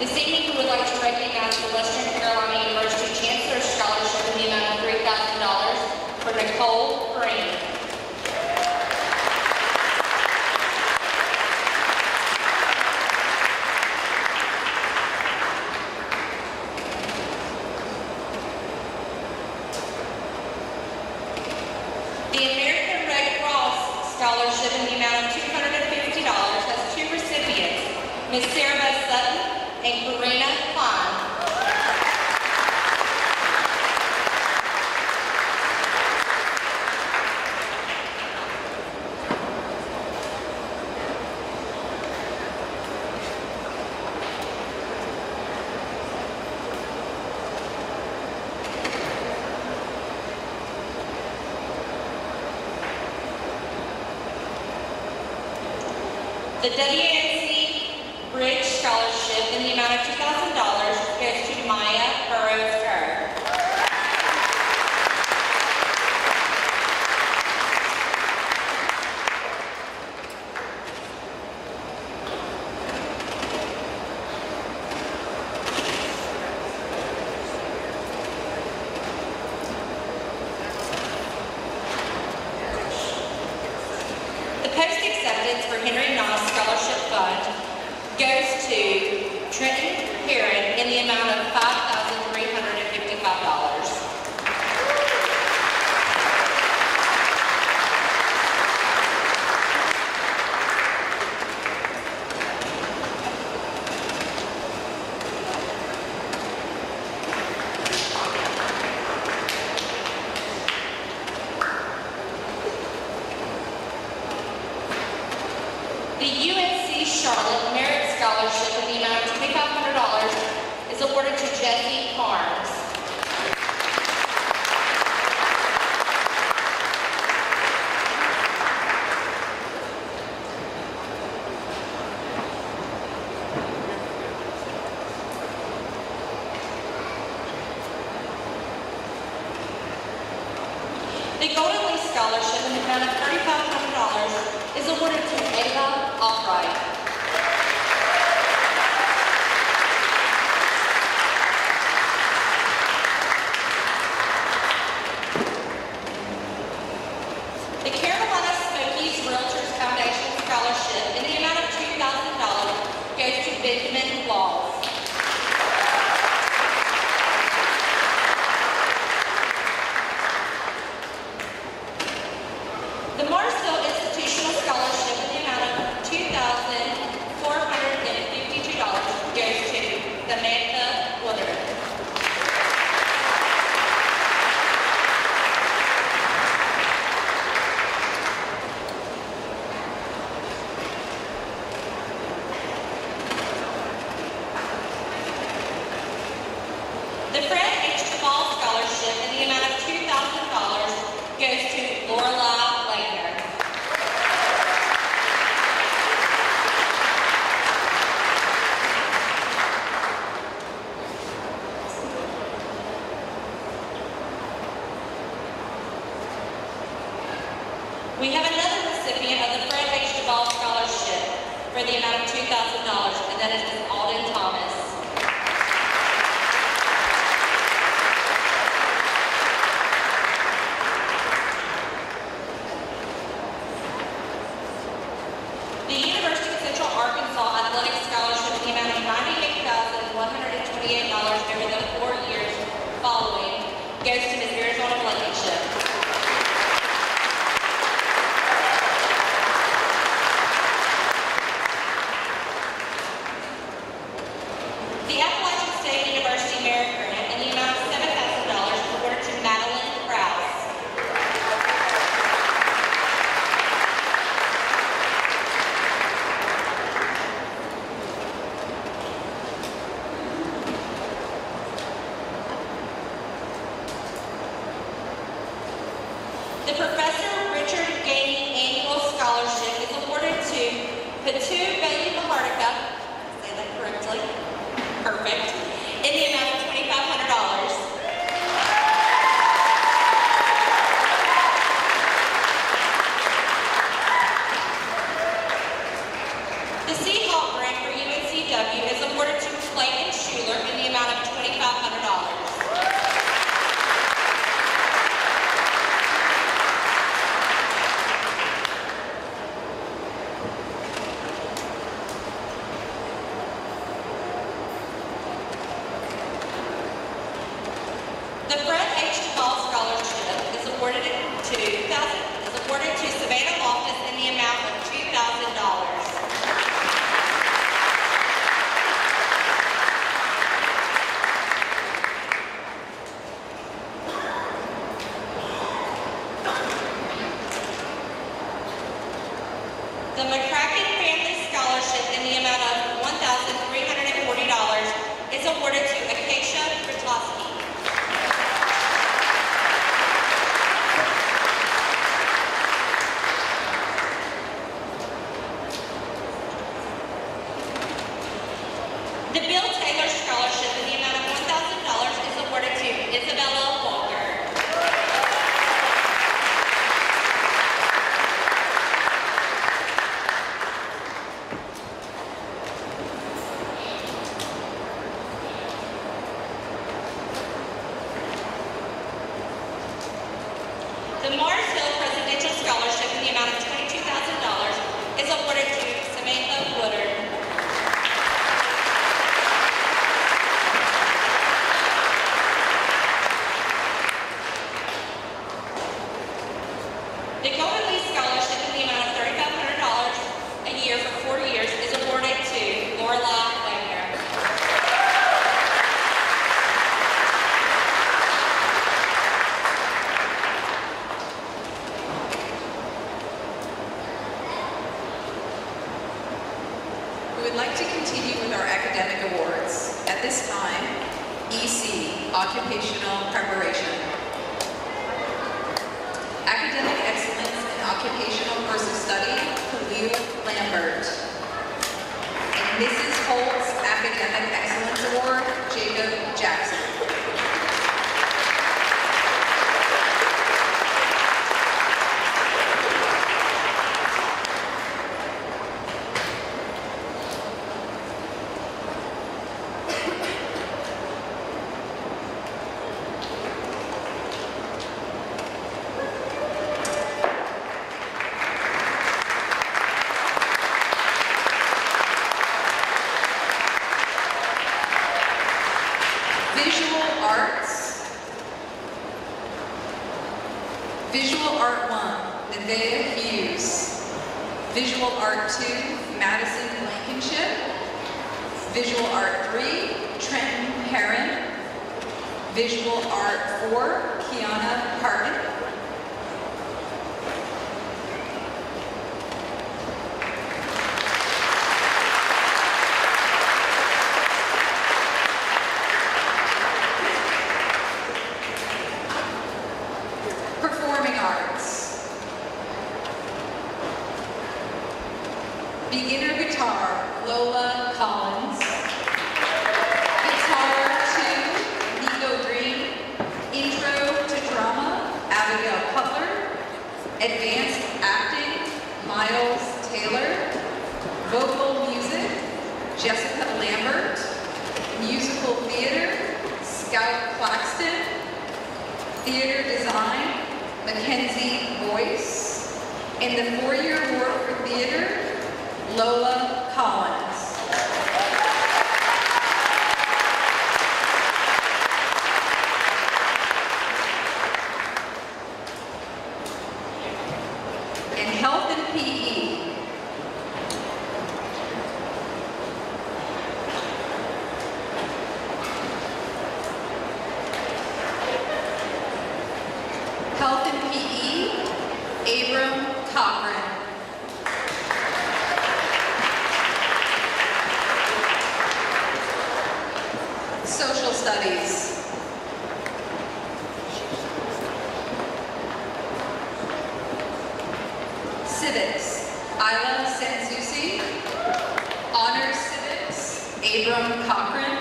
This evening, we would like to recognize the Western Carolina University Chancellor's Scholarship in the amount of $3,000 for Nicole Green. The American Red Cross Scholarship in the amount of $250 has 2 recipients, Ms. Sarah Sutton and Karina Klein. The WNC Bridge Scholarship in the amount of $2,000 goes to Maya Burrows-Kerr. The post-acceptance for Henry Noss Scholarship Fund goes to Trenton Heron in the amount of $5,355. The UNC Charlotte Merit Scholarship in the amount of $2,500 is awarded to Jesse Carnes. The Golden Leaf Scholarship in the amount of $3,500 is awarded to Ava Albright. The Carolina Smokies Realtors Foundation Scholarship in the amount of $2,000 goes to Benjamin Walls. The Marsville Institutional Scholarship in the amount of $2,452 goes to Samantha Woodard. The Fred H. Duvall Scholarship in the amount of $2,000 goes to Lorelei Langer. We have another recipient of the Fred H. Duvall Scholarship for the amount of $2,000, and that is Ms. Alden Thomas. The Seahawk grant for UNCW is awarded to Clayton Schuler in the amount of $2,500. The Fred H. Duvall Scholarship is awarded to Savannah Loftus in the amount of $2,000. The McCracken Family Scholarship in the amount of $1,340 is awarded to Acacia Britowski. The Bill Taylor Scholarship in the amount of $1,000 is awarded to Isabella Walker. The Mars Hill Presidential Scholarship in the amount of $22,000 is awarded to Samantha Woodard. The Golden Lee Scholarship in the amount of $3,500 a year for 4 years is awarded to Lorelai Wagner. We would like to continue with our academic awards. At this time, EC, Occupational Preparation. Academic Excellence in Occupational Course of Study, Khalil Lambert. And Mrs. Holt's Academic Excellence Award, Jacob Jackson. Visual Arts. Visual Art 1, Nevaeh Hughes. Visual Art 2, Madison Blankenship. Visual Art 3, Trenton Heron. Visual Art 4, Kiana Harden. Performing Arts. Beginner Guitar, Lola Collins. Guitar 2, Nico Green. Intro to Drama, Abigail Cutler. Advanced Acting, Miles Taylor. Vocal Music, Jessica Lambert. Musical Theater, Scout Claxton. Theater Design, Mackenzie Boyce. And the 4-year award for theater, Lola Collins. And Health and PE. Health and PE, Abram Cochran. Social Studies. Civics, Isla Sansusi. Honors Civics, Abram Cochran.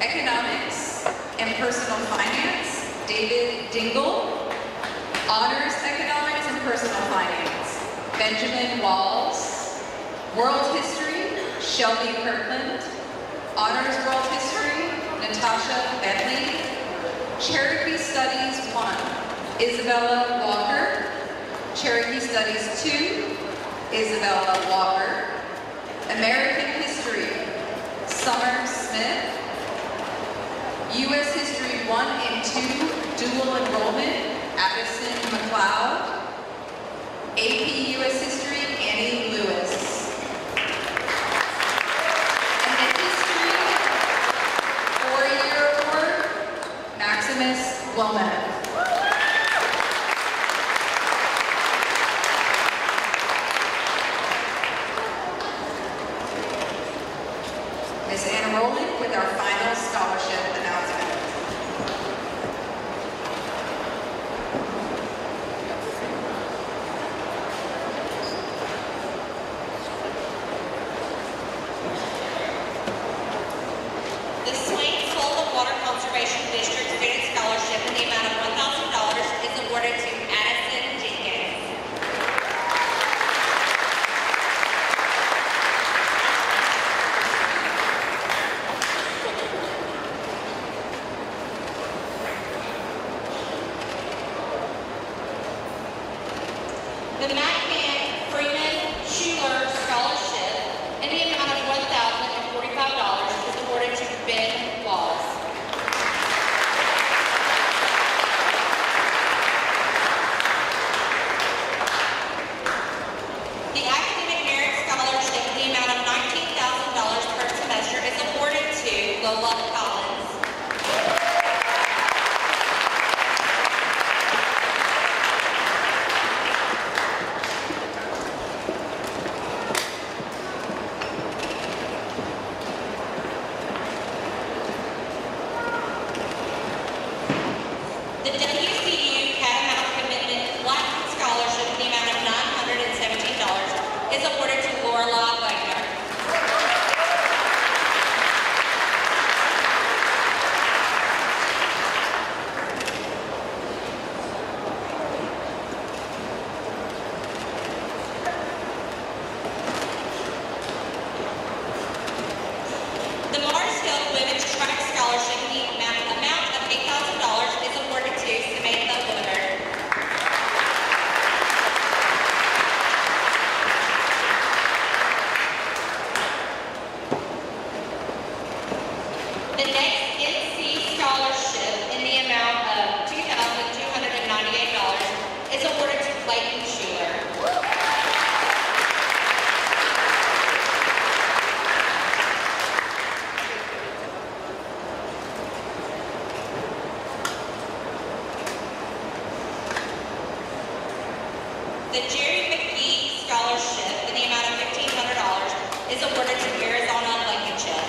Economics and Personal Finance, David Dingle. Honors Economics and Personal Finance, Benjamin Walls. World History, Shelby Kirkland. Honors World History, Natasha Bentley. Cherokee Studies 1, Isabella Walker. Cherokee Studies 2, Isabella Walker. American History, Summer Smith. U.S. History 1 and 2, dual enrollment, Addison McLeod. AP U.S. History, Annie Lewis. And the History 4-year award, Maximus Wilmette. Ms. Anna Rowland with our final scholarship announcement. The Swain Soil and Water Conservation District Student Scholarship in the amount of $1,000 is awarded to Addison Jenkins. The Matt Freeman Schuler Scholarship in the amount of $1,045 is awarded to Ben Walls. The Academic Merit Scholarship in the amount of $19,000 per semester is awarded to Lola Collins. The WCU Catamount Commitment Latin Scholarship in the amount of $917 is awarded to Lorela Wagner. The Mars Hill Women's Track Scholarship in the amount of $8,000 is awarded to Samantha Woodard. The next NC Scholarship in the amount of $2,298 is awarded to Clayton Schuler. The Jerry McGee Scholarship in the amount of $1,500 is awarded to Arizona Blankenship.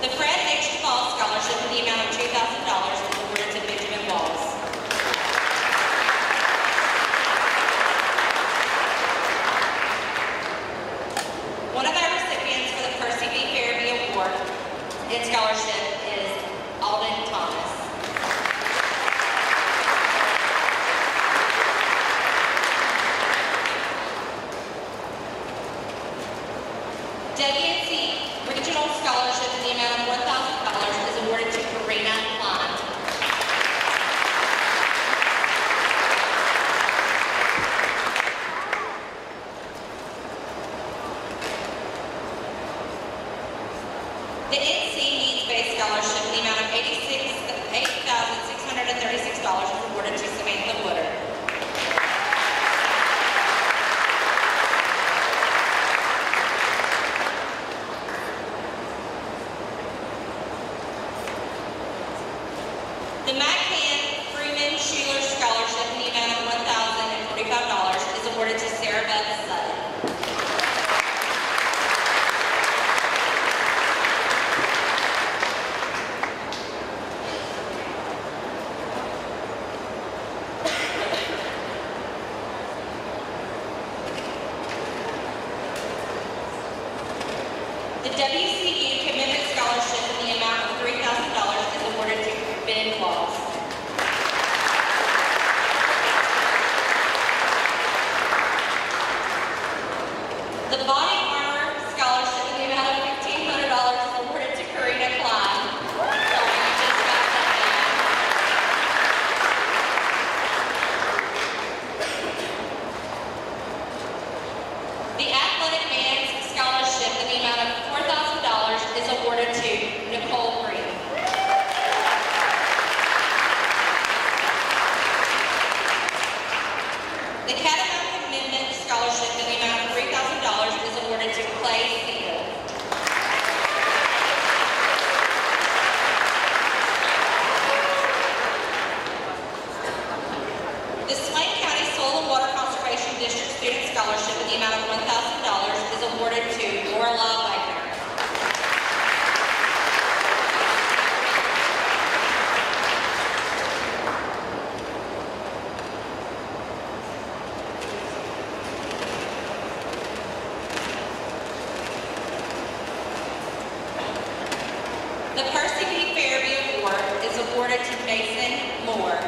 The Fred H. Duvall Scholarship in the amount of $2,000 is awarded to Benjamin Walls. One of our recipients for the Percy B. Fairview Award in scholarship is Alden Thomas. WNC Regional Scholarship in the amount of $1,000 is awarded to Karina Plant. The NC Needs-Based Scholarship in the amount of $8,636 is awarded to Samantha Woodard. The McCann Freeman Schuler Scholarship in the amount of $1,045 is awarded to Sarah Beth Sutton. The WCU Commitment Scholarship in the amount of $3,000 is awarded Mason Moore.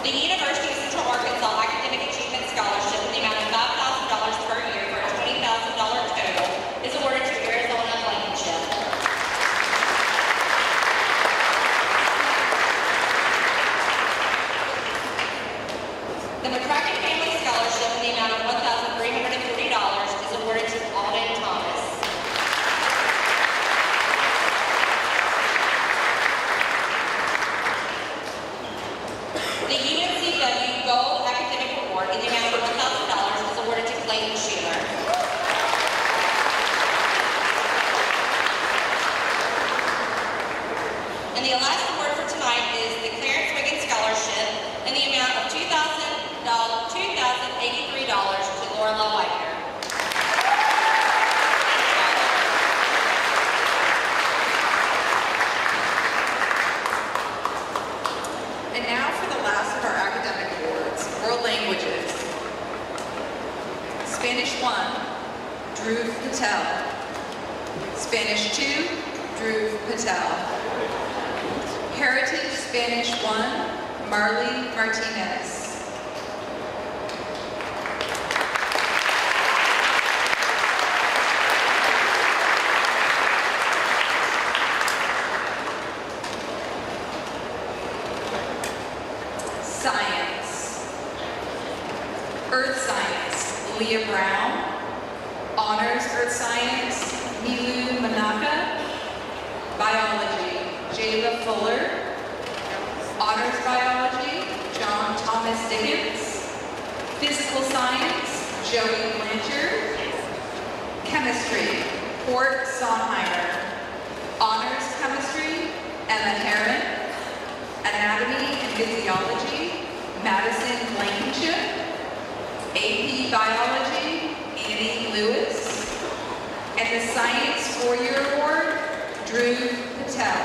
The University of Central Arkansas Academic Achievement Scholarship in the amount of $5,000 per year for a $20,000 total is awarded to Arizona Blankenship. The McCracken Family Scholarship in the amount of $1,340 is awarded to Alden Thomas. The UNCW Gold Academic Award in the amount of $1,000 is awarded to Clayton Sheeler. And the last award for tonight is the Clarence Wiggins Scholarship in the amount of $2,083 to Lorela Whitener. And now for the last of our academic awards, world languages. Spanish 1, Dhruv Patel. Spanish 2, Dhruv Patel. Heritage Spanish 1, Marley Martinez. Science. Earth Science, Leah Brown. Honors Earth Science, Nilu Manaka. Biology, Jayla Fuller. Honors Biology, John Thomas Dickens. Physical Science, Joey Blanchard. Chemistry, Port Sonheimer. Honors Chemistry, Emma Herron. Anatomy and Physiology, Madison Blankenship. AP Biology, Annie Lewis. And the Science 4-Year Award, Dhruv Patel.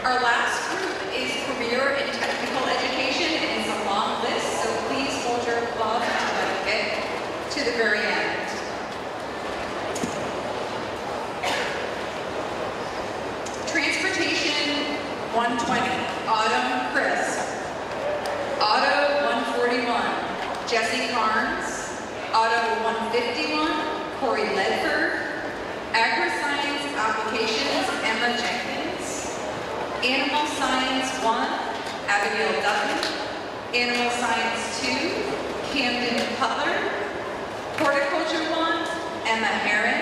Our last group is career and technical education, and it's a long list, so please hold your applause until I get to the very end. Transportation 120, Autumn Crisp. Auto 141, Jesse Carnes. Auto 151, Corey Ledford. Agri-Science Applications, Emma Jenkins. Animal Science 1, Abigail Dutton. Animal Science 2, Camden Cutler. Horticulture 1, Emma Herron.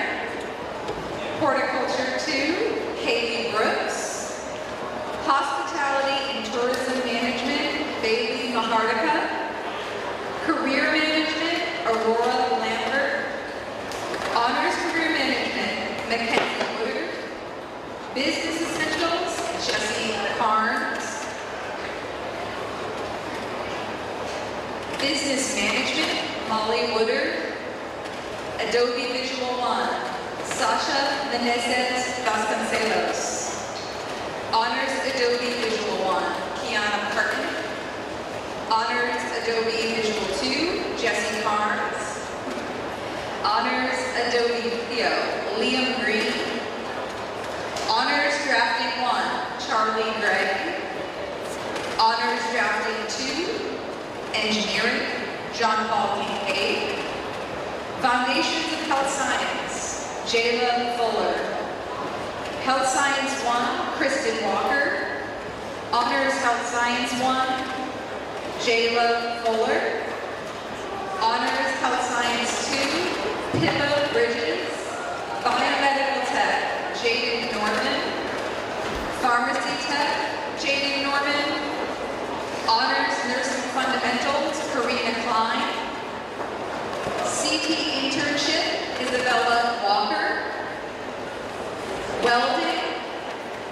Horticulture 2, Haley Brooks. Hospitality and Tourism Management, Bailey Mahardika. Career Management, Aurora Lambert. Honors Career Management, Mackenzie Woodard. Business Essentials, Jesse Carnes. Business Management, Molly Woodard. Adobe Visual 1, Sasha Menezes Vasconcelos. Honors Adobe Visual 1, Kiana Parton. Honors Adobe Visual 2, Jesse Carnes. Honors Adobe Video, Liam Green. Honors Drafting 1, Charlie Gregg. Honors Drafting 2, Engineering, John Paul Kincaid. Foundations of Health Science, Jayla Fuller. Health Science 1, Kristen Walker. Honors Health Science 1, Jayla Fuller. Honors Health Science 2, Pippa Bridges. Biomedical Tech, Jaden Norman. Pharmacy Tech, Jaden Norman. Honors Nursing Fundamentals, Karina Klein. CT Internship, Isabella Walker. Welding,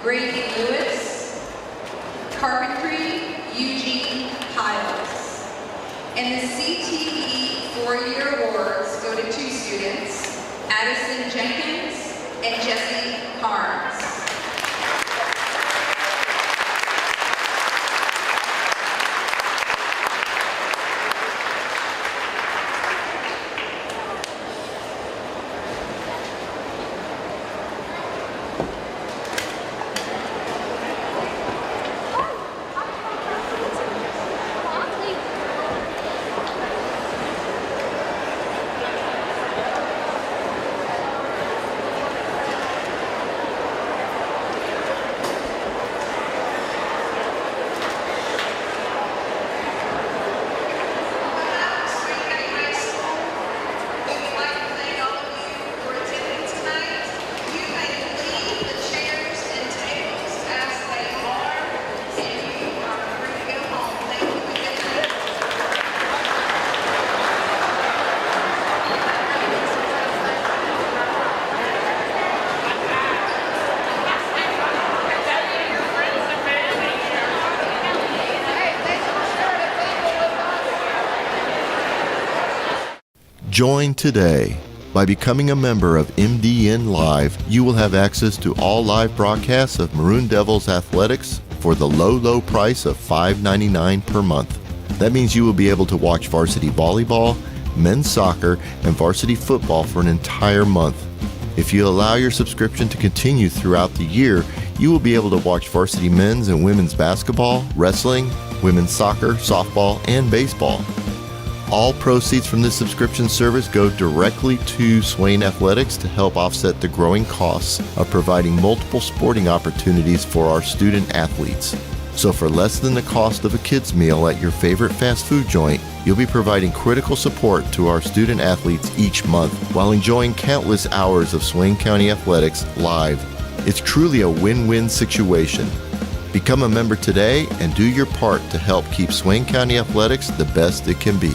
Grady Lewis. Carpentry, Eugene Piles. And the CTE 4-year awards go to 2 students, Addison Jenkins and Jesse Carnes. Join today. By becoming a member of MDN Live, you will have access to all live broadcasts of Maroon Devils athletics for the low price of $5.99 per month. That means you will be able to watch varsity volleyball, men's soccer, and varsity football for an entire month. If you allow your subscription to continue throughout the year, you will be able to watch varsity men's and women's basketball, wrestling, women's soccer, softball, and baseball. All proceeds from this subscription service go directly to Swain Athletics to help offset the growing costs of providing multiple sporting opportunities for our student athletes. So for less than the cost of a kid's meal at your favorite fast food joint, you'll be providing critical support to our student athletes each month while enjoying countless hours of Swain County Athletics live. It's truly a win-win situation. Become a member today and do your part to help keep Swain County Athletics the best it can be.